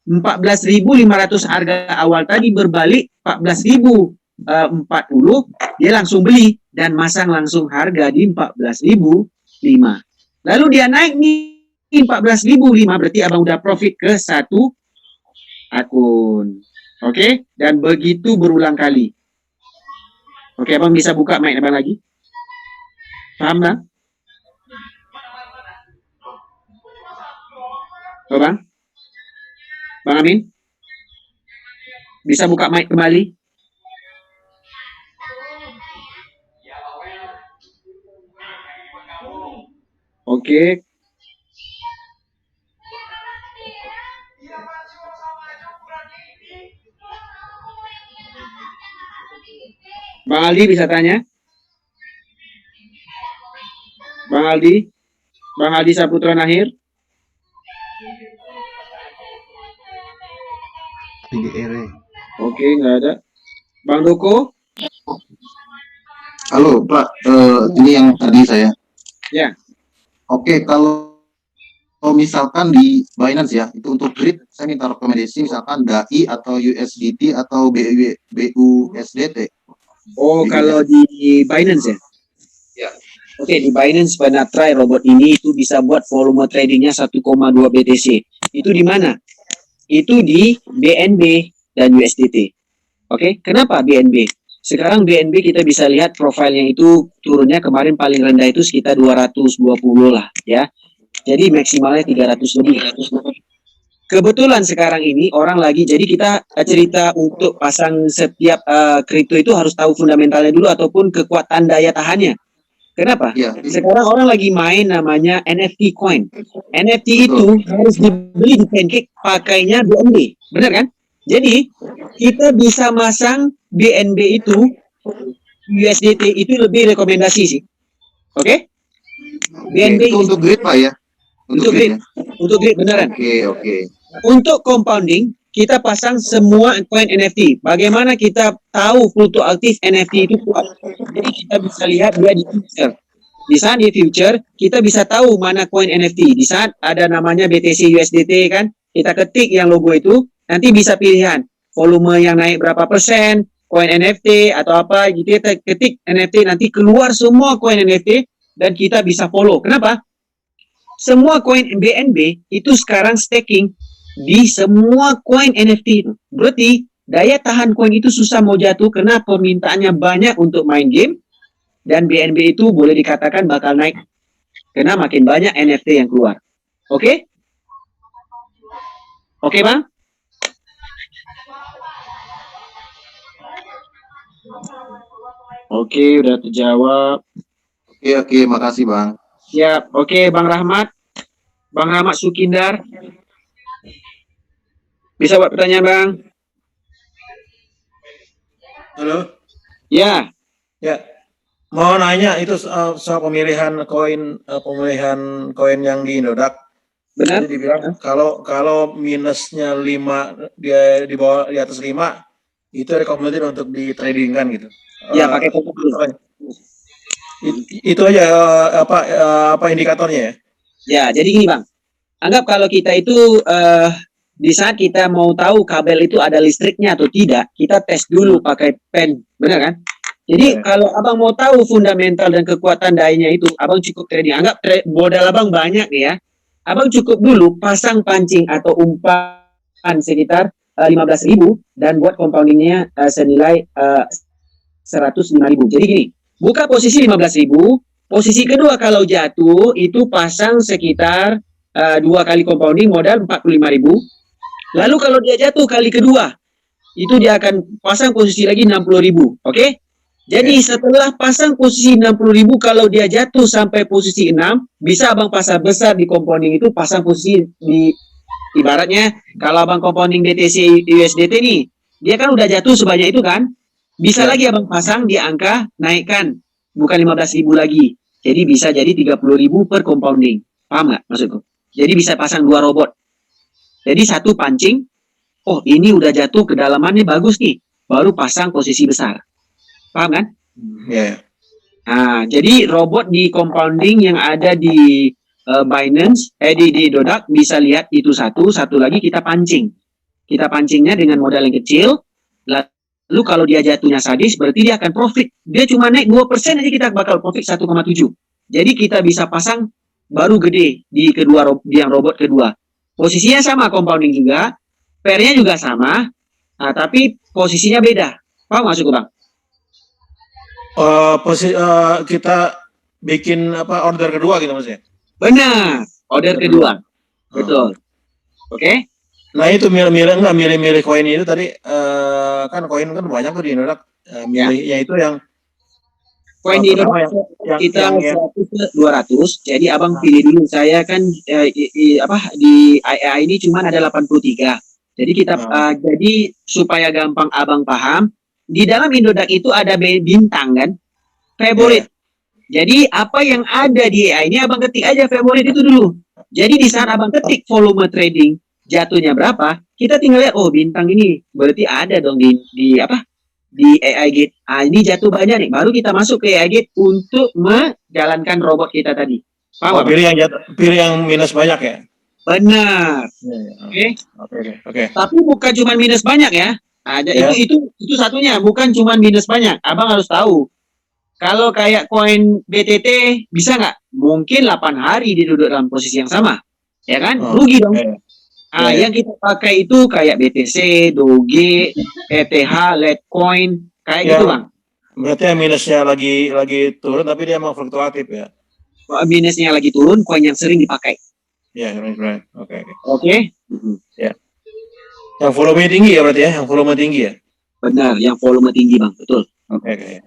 S1: 14.500 harga awal tadi berbalik 14.040, dia langsung beli dan masang langsung harga di 14.005. Lalu dia naik nih 14.005, berarti abang udah profit ke satu akun. Oke, dan begitu berulang kali. Oke, abang bisa buka mic abang lagi. Paham bang? Oh, bang? Bang Amin? Bisa buka mic kembali? Oke. Bang Aldi bisa tanya? Bang Aldi Saputra Nahir? Oke, nggak ada. Bang Doko?
S18: Halo Pak, ini yang tadi saya.
S1: Ya.
S18: Oke, kalau misalkan di Binance ya, itu untuk grid, saya minta rekomendasi misalkan DAI atau USDT atau BUSDT.
S1: Oh, kalau di Binance ya?
S18: Ya.
S1: Oke, di Binance pernah try robot ini itu bisa buat volume tradingnya 1,2 BTC. Itu di mana? Itu di BNB dan USDT. Oke, kenapa BNB? Sekarang BNB kita bisa lihat profilnya itu turunnya kemarin paling rendah itu sekitar 220 lah ya. Jadi maksimalnya 300 lebih. Kebetulan sekarang ini orang lagi, jadi kita cerita untuk pasang setiap kripto itu harus tahu fundamentalnya dulu ataupun kekuatan daya tahannya. Kenapa? Sekarang orang lagi main namanya NFT coin. NFT itu harus dibeli di Pancake pakainya BNB. Benar kan? Jadi kita bisa masang BNB itu USDT itu lebih rekomendasi sih. Oke? BNB
S18: itu untuk grid Pak ya?
S1: Untuk grid. Untuk grid beneran.
S18: Oke.
S1: Untuk compounding kita pasang semua koin NFT. Bagaimana kita tahu fluktuatif NFT itu kuat? Jadi kita bisa lihat dia di future. Di saat di future kita bisa tahu mana koin NFT. Di saat ada namanya BTC USDT kan, kita ketik yang logo itu, nanti bisa pilihan volume yang naik berapa persen, koin NFT atau apa gitu. Kita ketik NFT nanti keluar semua koin NFT dan kita bisa follow. Kenapa? Semua koin BNB itu sekarang staking di semua koin NFT itu. Berarti daya tahan koin itu susah mau jatuh karena permintaannya banyak untuk main game dan BNB itu boleh dikatakan bakal naik karena makin banyak NFT yang keluar. Oke? Oke, Bang? Oke, udah terjawab.
S18: Oke, makasih Bang.
S1: Siap. Oke, Bang Rahmat. Bang Rahmat Sukindar. Bisa buat pertanyaan, Bang?
S12: Halo.
S1: Ya.
S12: Ya. Mau nanya itu soal pemilihan koin yang di Indodax.
S1: Benar.
S12: Jadi dibilang kalau minusnya 5 dia di bawah di atas 5 itu recommended untuk di trading kan gitu.
S1: Ya, pakai pokok dulu.
S12: Itu aja apa indikatornya ya?
S1: Ya, jadi gini Bang. Anggap kalau kita itu di saat kita mau tahu kabel itu ada listriknya atau tidak, kita tes dulu pakai pen, benar kan? Jadi kalau Abang mau tahu fundamental dan kekuatan dayanya itu, Abang cukup trading. Anggap modal Abang banyak nih ya. Abang cukup dulu pasang pancing atau umpan sekitar 15.000 dan buat compoundingnya senilai 105.000. Jadi gini, buka posisi 15.000, posisi kedua kalau jatuh itu pasang sekitar 2 kali compounding modal 45.000. Lalu kalau dia jatuh kali kedua, itu dia akan pasang posisi lagi 60.000. Oke? Jadi setelah pasang posisi 60.000, kalau dia jatuh sampai posisi 6, bisa Abang pasar besar di compounding itu, pasang posisi di ibaratnya kalau Abang compounding BTC USDT nih, dia kan udah jatuh sebanyak itu kan? Bisa lagi Abang pasang di angka naikkan, bukan 15.000 lagi. Jadi bisa jadi 30.000 per compounding. Paham nggak maksudku? Jadi bisa pasang 2 robot. Jadi satu pancing, oh ini udah jatuh kedalamannya bagus nih, baru pasang posisi besar. Paham kan?
S12: Iya.
S1: Nah, jadi robot di compounding yang ada di Binance, di Dodak bisa lihat itu satu lagi kita pancing. Kita pancingnya dengan modal yang kecil, lalu kalau dia jatuhnya sadis, berarti dia akan profit. Dia cuma naik 2% aja kita bakal profit 1,7. Jadi kita bisa pasang baru gede di yang robot kedua. Posisinya sama compounding juga, pairnya juga sama, tapi posisinya beda. Paham maksudku Bang?
S12: Kita bikin order kedua gitu maksudnya?
S1: Benar, order kedua. Betul. Oke?
S12: Nah itu milih koin itu tadi kan koin kan banyak tuh di Indodax. Milihnya itu yang
S1: koin di Indodax kita 100 ke 200. Jadi Abang pilih dulu. Saya kan di IAI ini cuma ada 83. Jadi kita jadi supaya gampang Abang paham, di dalam Indodax itu ada bintang kan? Favorite. Jadi apa yang ada di AI ini Abang ketik aja favorite itu dulu. Jadi di saat Abang ketik volume trading jatuhnya berapa, kita tinggal lihat oh bintang ini berarti ada dong di AI Gate. Ini jatuh banyak nih. Baru kita masuk ke AI Gate untuk menjalankan robot kita tadi. Paham?
S12: Pilih yang minus banyak ya.
S1: Benar. Oke. Tapi bukan cuma minus banyak ya. Itu satunya, bukan cuma minus banyak. Abang harus tahu. Kalau kayak koin BTT bisa nggak? Mungkin 8 hari dia duduk dalam posisi yang sama, ya kan? Rugi dong. Yang kita pakai itu kayak BTC, Doge, ETH, Litecoin, kayak gitu bang.
S12: Berarti yang minusnya lagi turun tapi dia emang fluktuatif ya.
S1: Minusnya lagi turun, koin yang sering dipakai.
S12: Ya, right. Oke.
S1: Ya.
S12: Yang volume tinggi ya berarti ya, yang volume tinggi ya.
S1: Benar, yang volume tinggi bang, betul.
S12: Oke.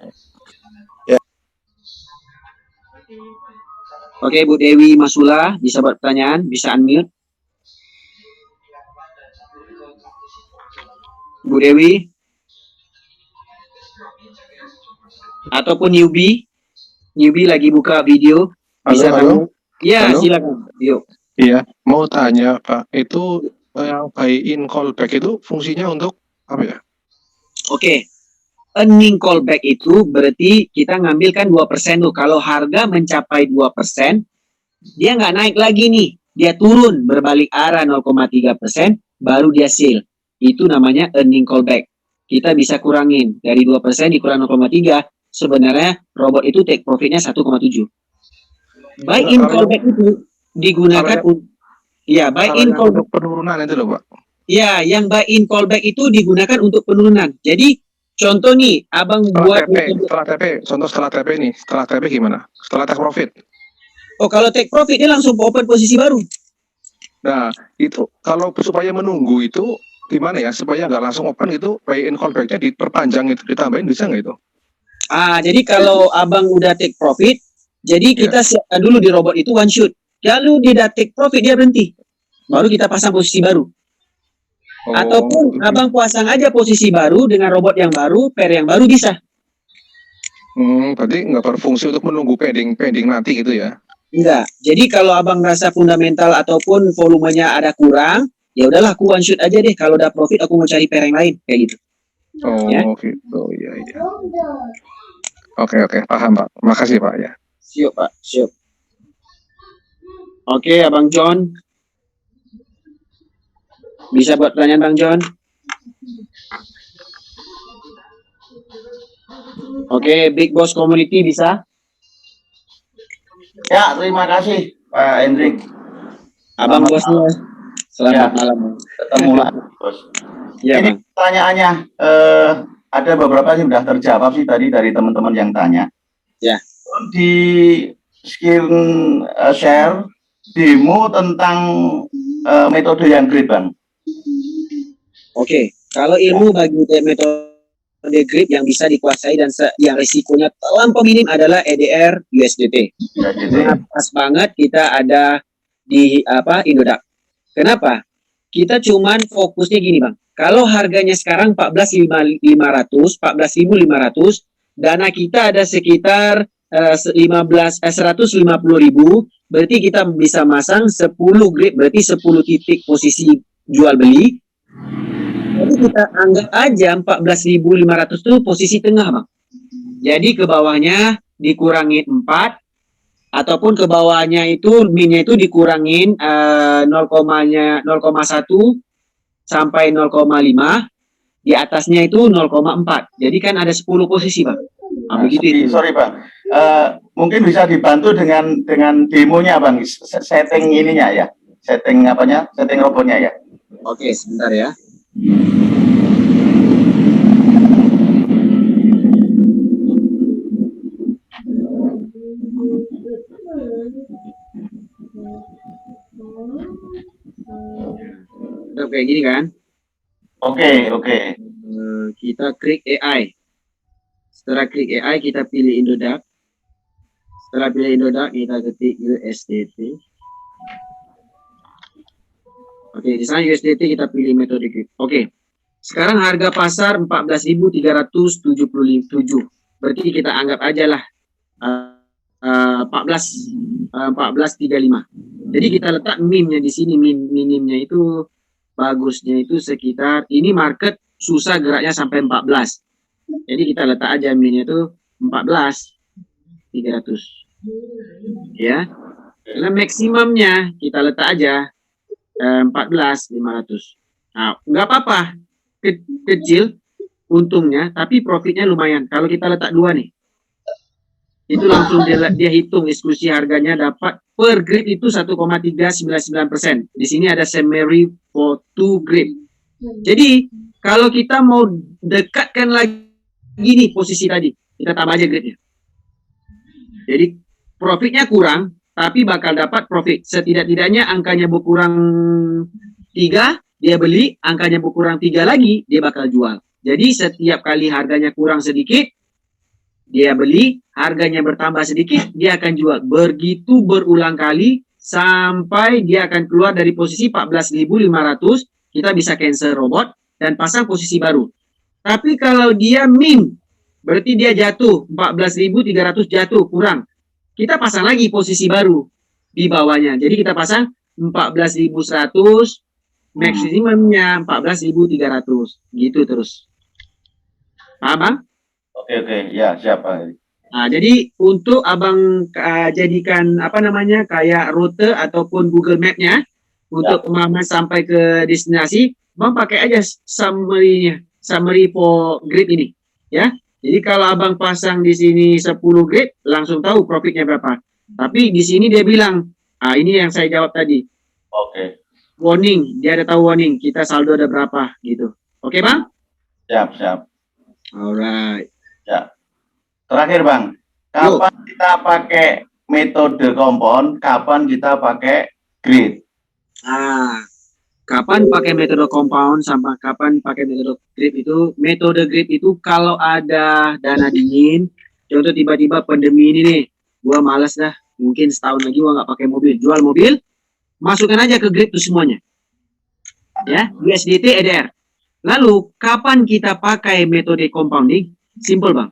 S1: Oke, Bu Dewi Masula, bisa buat pertanyaan, bisa unmute. Bu Dewi. Ataupun newbie lagi buka video. Bisa
S5: Halo.
S1: Iya,
S5: Halo?
S1: silakan. Yuk.
S5: Iya, mau tanya Pak, itu yang buy in callback itu fungsinya untuk apa ya?
S1: Oke. Earning callback itu berarti kita ngambilkan 2% tuh. Kalau harga mencapai 2%, dia nggak naik lagi nih. Dia turun berbalik arah 0,3%, baru dia sell. Itu namanya earning callback. Kita bisa kurangin. Dari 2% dikurang 0,3, sebenarnya robot itu take profitnya 1,7. Buy in callback itu digunakan untuk buy in callback
S5: untuk penurunan itu loh Pak.
S1: Ya, yang buy in callback itu digunakan untuk penurunan. Jadi contoh nih, abang buat
S5: setelah TP gimana? Setelah take profit.
S1: Oh, kalau take profit dia langsung open posisi baru.
S5: Nah, itu kalau supaya menunggu itu gimana ya? Supaya nggak langsung open itu buy in callback-nya diperpanjang itu, ditambahin bisa nggak itu?
S1: Jadi kalau abang udah take profit, jadi kita siapkan dulu di robot itu one shoot. Lalu dia take profit, dia berhenti. Baru kita pasang posisi baru. Ataupun abang pasang aja posisi baru dengan robot yang baru, pair yang baru bisa.
S5: Berarti nggak berfungsi untuk menunggu pending nanti gitu ya?
S1: Enggak. Jadi kalau abang rasa fundamental ataupun volumenya ada kurang, ya udahlah aku one shoot aja deh. Kalau udah profit aku mau cari pair yang lain kayak gitu.
S5: Gitu. Iya. Oke, paham Pak. Makasih Pak ya.
S1: Siap Pak, siap. Oke, Abang John. Bisa buat pertanyaan Bang John? Oke, Big Boss Community bisa?
S8: Ya, terima kasih Pak Hendrik.
S1: Abang Bosnya. Selamat malam.
S8: Ketemu lagi, Bos.
S1: Ya,
S8: Ini pertanyaannya ada beberapa sih sudah terjawab sih tadi dari teman-teman yang tanya.
S1: Ya.
S8: Di screen share demo tentang metode yang grip, Bang.
S1: Oke, kalau ilmu bagi metode grip yang bisa dikuasai dan yang risikonya terlampau minim adalah EDR USDT. Pas banget kita ada di Indodax. Kenapa? Kita cuman fokusnya gini Bang. Kalau harganya sekarang 14.500, dana kita ada sekitar 150.000, berarti kita bisa masang 10 grip, berarti 10 titik posisi jual beli. Jadi kita anggap aja 14.500 itu posisi tengah Bang. Jadi ke bawahnya dikurangin 4, ataupun ke bawahnya itu minnya itu dikurangin 0,1 sampai 0,5, di atasnya itu 0,4. Jadi kan ada 10 posisi Bang. Begitu itu.
S8: Sorry Bang, mungkin bisa dibantu dengan demonya Bang, setting ininya ya, setting robotnya ya.
S1: Oke, sebentar ya. Udah kayak gini kan?
S8: Oke.
S1: Kita klik AI. Setelah klik AI kita pilih Indodax. Setelah pilih Indodax kita ketik USDT. Oke, di sana USDT kita pilih metode grip. Oke. Sekarang harga pasar 14.377. Berarti kita anggap aja lah 14.35. Jadi kita letak minnya di sini, minimnya itu bagusnya itu sekitar, ini market susah geraknya sampai 14. Jadi kita letak aja minnya itu 14.300. Ya. Karena maksimumnya kita letak aja 14.500. Nah, nggak apa-apa. Kecil untungnya, tapi profitnya lumayan. Kalau kita letak 2 nih. Itu langsung dia hitung eksklusi harganya dapat per grade itu 1,399%. Di sini ada summary for 2 grade. Jadi kalau kita mau dekatkan lagi nih posisi tadi, kita tambah aja grade-nya. Jadi profitnya kurang, tapi bakal dapat profit. Setidak-tidaknya angkanya berkurang 3, dia beli, angkanya berkurang 3 lagi, dia bakal jual. Jadi setiap kali harganya kurang sedikit, dia beli, harganya bertambah sedikit, dia akan jual. Begitu berulang kali sampai dia akan keluar dari posisi 14.500, kita bisa cancel robot dan pasang posisi baru. Tapi kalau dia min, berarti dia jatuh 14.300 jatuh kurang. Kita pasang lagi posisi baru di bawahnya. Jadi kita pasang 14.100, maksimumnya 14.300. Gitu terus. Paham, Bang?
S8: Oke, ya siap Bang.
S1: Nah, jadi untuk abang jadikan apa namanya kayak rute ataupun Google Map-nya untuk pemahaman sampai ke destinasi, bang pakai aja summary-nya, summary for grade ini, ya. Jadi kalau abang pasang di sini 10 grade, langsung tahu profitnya berapa. Tapi di sini dia bilang, ini yang saya jawab tadi.
S8: Oke.
S1: Warning, dia ada tahu warning, kita saldo ada berapa gitu. Oke, Bang?
S8: Siap.
S1: Alright.
S8: Ya. Terakhir Bang, kapan kita pakai metode kompon, kapan kita pakai grid?
S1: Kapan pakai metode compound sama kapan pakai metode grid itu? Metode grid itu kalau ada dana dingin, contoh tiba-tiba pandemi ini nih, gua malas dah, mungkin setahun lagi gua nggak pakai mobil, jual mobil, masukkan aja ke grid itu semuanya, ya, USDT, EDR. Lalu kapan kita pakai metode compounding? Simple Bang.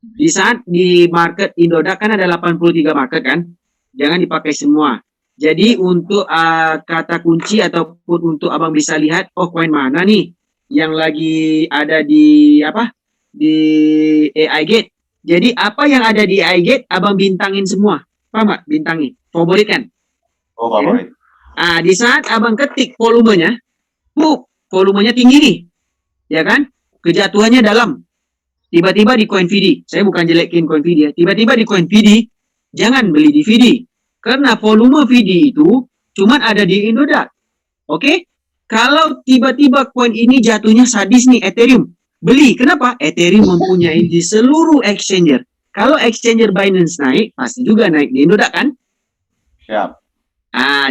S1: Di saat di market Indodax kan ada 83 market kan, jangan dipakai semua. Jadi untuk kata kunci ataupun untuk abang bisa lihat, oh koin mana nih yang lagi ada di apa di AI Gate. Jadi apa yang ada di AI Gate abang bintangin semua, paham nggak? Bintangin, favorit kan?
S8: Oh favorit.
S1: Di saat abang ketik volumenya, volumenya tinggi nih, ya kan? Kejatuhannya dalam. Tiba-tiba di CoinVD, saya bukan jelekin CoinVD ya, tiba-tiba di CoinVD, jangan beli di VD. Karena volume VD itu cuman ada di Indodax. Oke? Kalau tiba-tiba koin ini jatuhnya sadis nih, Ethereum. Beli, kenapa? Ethereum mempunyai di seluruh exchanger. Kalau exchanger Binance naik, pasti juga naik di Indodax kan?
S8: Siap.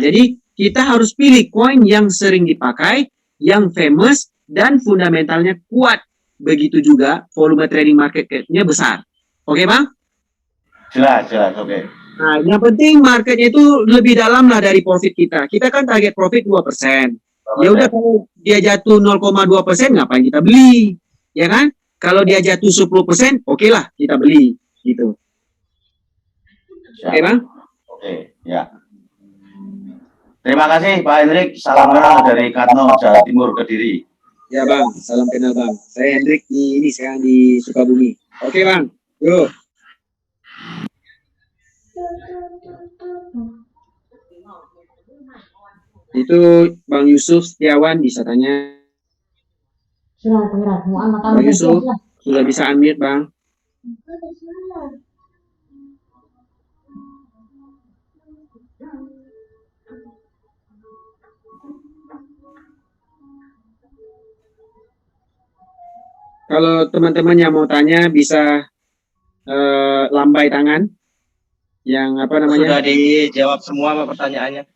S1: Jadi kita harus pilih koin yang sering dipakai, yang famous, dan fundamentalnya kuat. Begitu juga volume trading market cap-nya besar. Oke, Bang?
S8: Jelas, oke.
S1: Nah, yang penting marketnya itu lebih dalam lah dari profit kita. Kita kan target profit 2%. Ya udah kalau dia jatuh 0,2%, ngapain kita beli? Ya kan? Kalau dia jatuh 10%, oke lah kita beli. Gitu. Oke, Bang?
S8: Oke, ya. Terima kasih Pak Hendrik. Salam kenal dari Katno, Jawa Timur, Kediri.
S1: Ya Bang, salam kenal Bang. Saya Hendrik ini sekarang di Sukabumi. Oke Bang, yuk. Itu Bang Yusuf Setiawan bisa tanya. Bang Yusuf, sudah bisa unmute Bang. Kalau teman-teman yang mau tanya bisa lambai tangan. Yang apa namanya?
S2: Sudah dijawab semua pertanyaannya.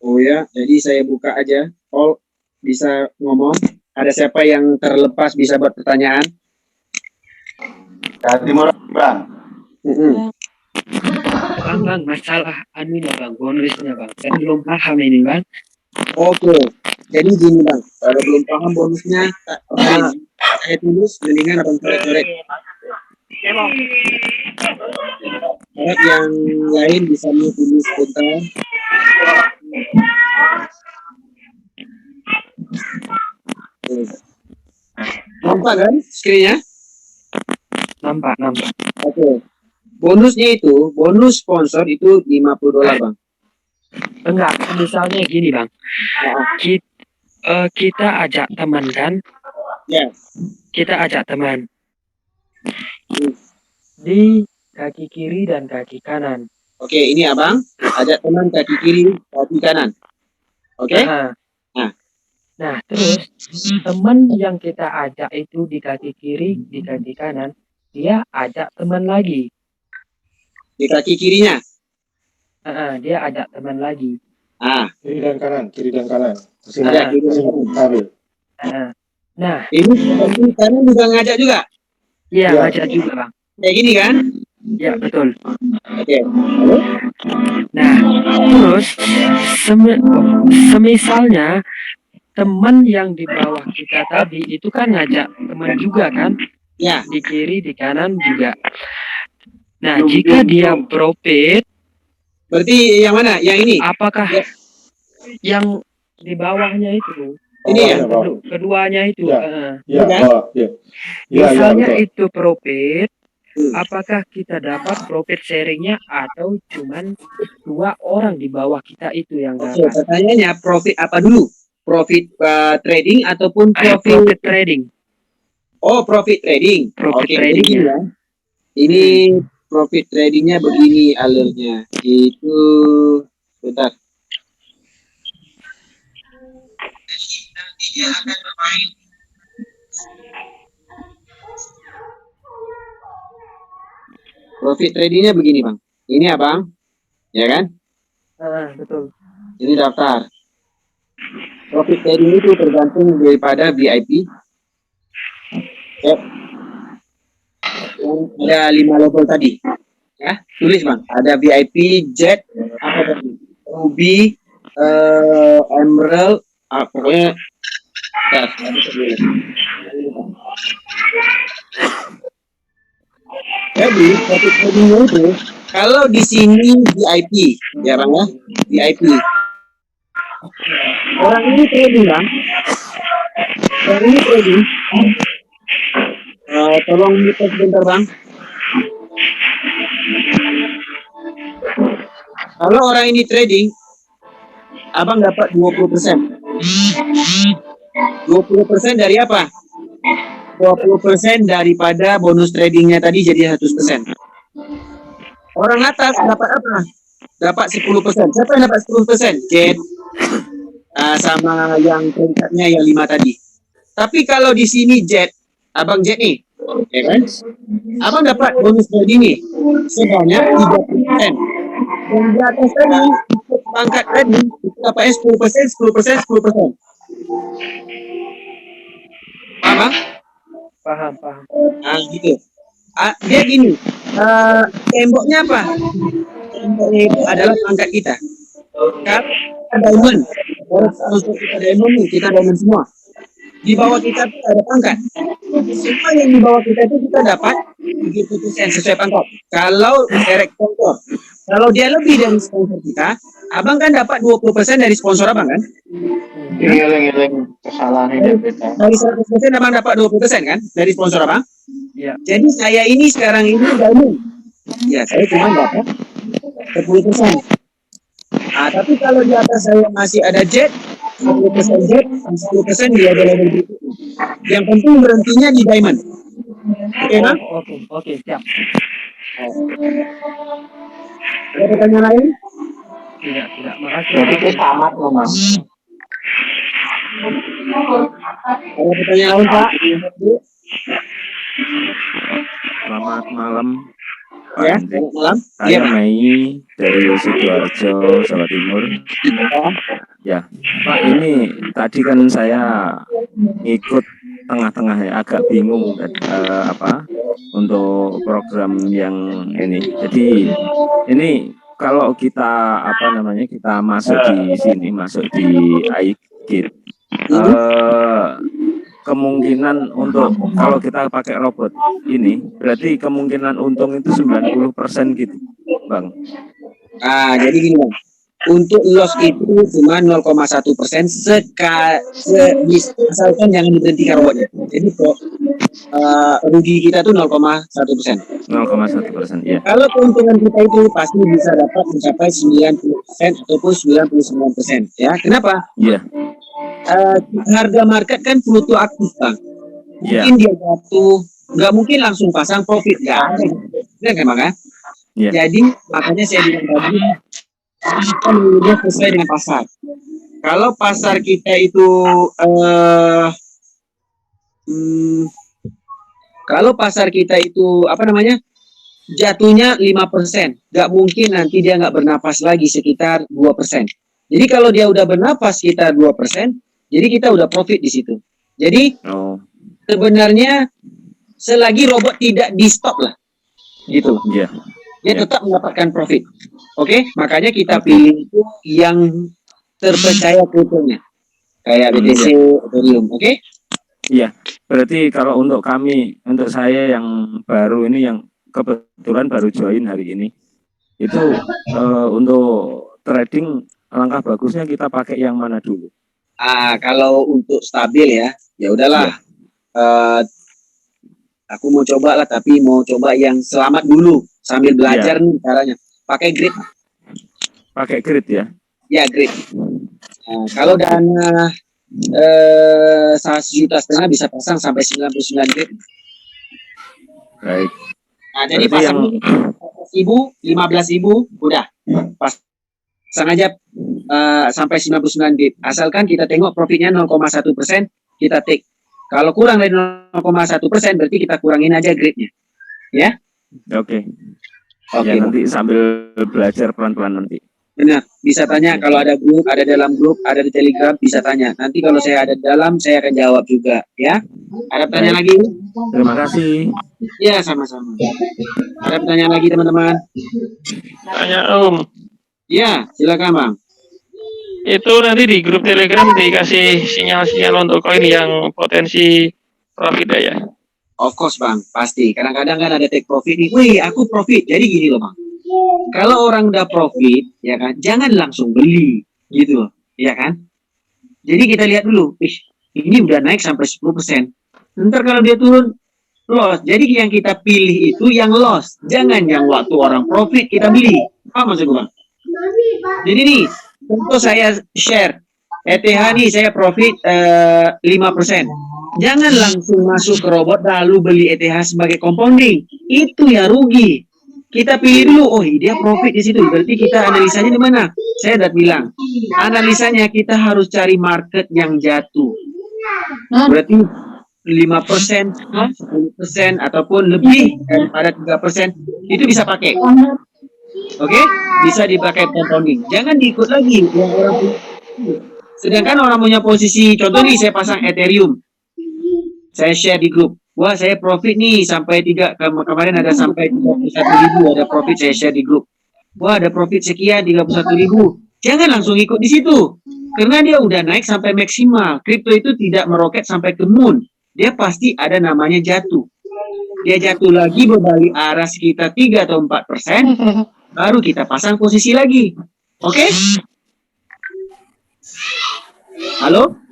S1: Oh ya, jadi saya buka aja. All bisa ngomong. Ada siapa yang terlepas bisa buat pertanyaan?
S8: Jawa Timur, Bang.
S19: Bang, masalah anunya Bang, bonusnya Bang. Saya belum paham ini Bang.
S1: Oke, jadi gini Bang, kalau belum paham bonusnya, saya tulis, mendingan abang coret-coret. Harap yang lain bisa tulis tentang nampak kan screen-nya?
S19: Nampak.
S1: Oke. Bonusnya itu, bonus sponsor itu $50 Bang.
S19: Enggak, misalnya gini Bang. Kita ajak teman kan?
S1: Ya.
S19: Kita ajak teman. Di kaki kiri dan kaki kanan.
S1: Oke, ini abang ajak teman kaki kiri, kaki kanan. Oke?
S19: Nah,
S1: Nah,
S19: nah, terus teman yang kita ajak itu di kaki kiri, di kaki kanan, dia ajak teman lagi.
S1: di kaki kirinya.
S19: Dia ajak teman lagi.
S12: Kiri dan kanan, kiri dan kanan.
S1: Ada kiri dan kanan.
S12: Ambil.
S19: Nah,
S1: Ini kaki kanan juga ngajak juga.
S19: iya
S12: Ya.
S19: ngajak juga bang.
S1: Kayak gini kan?
S19: Ya betul.
S1: Oke. Lalu?
S19: Nah, terus semisalnya teman yang di bawah kita tadi itu kan ngajak teman juga kan?
S1: Ya.
S19: Di kiri, di kanan juga. Nah, jika dia profit,
S1: berarti yang mana? Yang ini?
S19: Apakah yang di bawahnya itu?
S1: Ini ya?
S19: Keduanya itu.
S12: Ya,
S19: Misalnya itu profit, apakah kita dapat profit sharingnya atau cuman 2 orang di bawah kita itu yang
S1: Oke,
S19: dapat?
S1: pertanyaannya profit apa dulu? Profit trading ataupun
S19: Profit trading.
S1: Oh, profit trading.
S19: Profit
S1: Oke,
S19: trading
S1: begini
S19: ya.
S1: Ini profit tradingnya begini alurnya. Itu bentar. Nanti dia akan bermain. Profit tradingnya begini bang. Ini abang, ya kan?
S19: Betul.
S1: Ini daftar. Profit trading itu tergantung daripada VIP. Ya. Ada 5 level tadi. Ya, tulis bang. Ada VIP, Jet, apa tadi? Ruby, Emerald, pokoknya. Jadi profit tradingnya itu kalau di sini VIP, ya bang ya, VIP. Orang ini trading bang. Orang ini trading. Tolong mute sebentar bang. Kalau orang ini trading, abang dapat 20%. 20% dari apa? 20% daripada bonus tradingnya tadi jadi 100%. Orang atas dapat apa? Dapat 10%. Siapa yang dapat 10%? Jet. Sama yang peringkatnya yang 5 tadi. Tapi kalau di sini Jet, abang Jet nih, ya kan? Abang dapat bonus trading nih sebanyak 30%. Dan di atas tadi untuk pangkat trading itu dapatnya 10%, 10%, 10%. Paham?
S19: Paham.
S1: Gitu. Dia gini, temboknya apa? Temboknya itu adalah pangkat kita. Kalau diamond, untuk kita diamond nih, kita diamond semua. Di bawah kita tuh ada pangkat. Semua yang di bawah kita itu kita dapat 30% sesuai pangkat. Kalau direct sponsor, kalau dia lebih dari sponsor kita, abang kan dapat 20% dari sponsor abang kan?
S2: Ngiling kesalahan ini.
S1: Dari 100% abang dapat 20% kan dari sponsor abang?
S19: Iya.
S1: Jadi saya ini sekarang ini diamond. Ya, saya cuma dapat 10%. Tapi kalau di atas saya masih ada Jet, 10% Jet, 10% di level berikutnya. Yang penting berhentinya di diamond. Oke, bang?
S19: Oke, siap.
S1: Ada pertanyaan lain?
S19: Tidak. Makasih.
S2: Jadi kita tamat loh mas.
S1: Ada pertanyaan lain, Pak?
S20: Selamat malam, Pak
S1: Ya,
S20: Hendrik.
S1: selamat malam.
S20: Saya Mei dari Sidoarjo, Jawa Timur. Ya, Pak, ini tadi kan saya ikut tengah-tengah ya, agak bingung untuk program yang ini. Jadi ini kalau kita kita masuk di sini, masuk di iGate, kemungkinan untuk kalau kita pakai robot ini berarti kemungkinan untung itu 90% gitu, Bang.
S1: Jadi gini bang, untuk loss itu cuma 0,1% asalkan jangan diberhentikan robotnya. Jadi kok rugi kita tuh 0,1%.
S20: 0,1%, ya.
S1: Kalau keuntungan kita itu pasti bisa dapat mencapai 90% ataupun 99%. Ya, kenapa?
S20: Iya.
S1: Harga market kan fluktuatif bang. Mungkin dia jatuh, nggak mungkin langsung pasang profit, nggak ada. Benar kan, Bang? Ya?
S5: Iya.
S1: Jadi makanya saya bilang tadi kita mengukur sesuai dengan pasar. Kalau pasar kita itu kalau pasar kita itu apa namanya jatuhnya 5%, nggak mungkin nanti dia nggak bernapas lagi sekitar 2%. Jadi kalau dia udah bernapas sekitar 2%, jadi kita udah profit di situ. Jadi sebenarnya selagi robot tidak di stop lah, gitu.
S5: Iya.
S1: Dia tetap mendapatkan profit. Oke, makanya kita pilih itu yang terpercaya kriptonya, kayak BTC, Ethereum. Oke?
S20: Iya. Berarti kalau untuk kami, untuk saya yang baru ini yang kebetulan baru join hari ini, itu untuk trading langkah bagusnya kita pakai yang mana dulu?
S1: Kalau untuk stabil ya udahlah. Aku mau coba lah, tapi mau coba yang selamat dulu sambil belajar nih caranya. Pakai grid.
S20: Pakai grid ya?
S1: Ya grid. Kalau dana 1,5 juta bisa pasang sampai 99 grid.
S20: Baik.
S1: Nah, jadi pasang 15.000 udah pasang aja sampai 99 grid. Asalkan kita tengok profitnya 0,1%, kita take. Kalau kurang dari 0,1% berarti kita kurangin aja gridnya, ya?
S20: Oke. Ya nanti sambil belajar pelan-pelan nanti.
S1: Benar, bisa tanya kalau ada grup, ada dalam grup, ada di Telegram, bisa tanya. Nanti kalau saya ada di dalam, saya akan jawab juga, ya. Ada pertanyaan lagi?
S20: Terima kasih.
S1: Ya, sama-sama. Ada pertanyaan lagi, teman-teman?
S2: Tanya Om.
S1: Ya, silakan Bang.
S2: Itu nanti di grup Telegram dikasih sinyal-sinyal untuk koin yang potensi profit ya?
S1: Of course Bang, pasti. Kadang-kadang kan ada take profit nih. Wih, aku profit. Jadi gini loh Bang. Kalau orang udah profit, ya kan, jangan langsung beli, gitu loh, ya kan? Jadi kita lihat dulu, ini udah naik sampai 10%. Ntar kalau dia turun, loss. Jadi yang kita pilih itu yang loss. Jangan yang waktu orang profit kita beli. Apa maksud gue Bang? Jadi nih, contoh saya share ETH nih saya profit 5%. Jangan langsung masuk ke robot lalu beli ETH sebagai compounding. Itu ya rugi. Kita pilih dulu, oh dia profit di situ. Berarti kita analisanya di mana? Saya udah bilang, analisanya kita harus cari market yang jatuh. Berarti 5%, 10% ataupun lebih daripada 3% itu bisa pakai. Oke, bisa dipakai compounding. Jangan diikut lagi yang orang punya. Sedangkan orang punya posisi, contoh nih saya pasang Ethereum, saya share di grup. Wah saya profit nih sampai kemarin ada sampai 31.000 ada profit, saya share di grup. Wah ada profit sekian 31.000. Jangan langsung ikut di situ, karena dia udah naik sampai maksimal. Kripto itu tidak meroket sampai ke moon. Dia pasti ada namanya jatuh. Dia jatuh lagi berbalik arah sekitar 3 atau 4%. Baru kita pasang posisi lagi. Oke? Halo?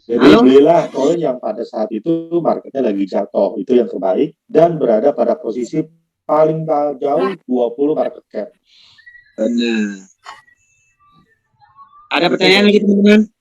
S12: Jadi belilah koin yang pada saat itu marketnya lagi jatuh, itu yang terbaik dan berada pada posisi paling jauh 20 market cap.
S1: Benar. Ada pertanyaan lagi teman-teman?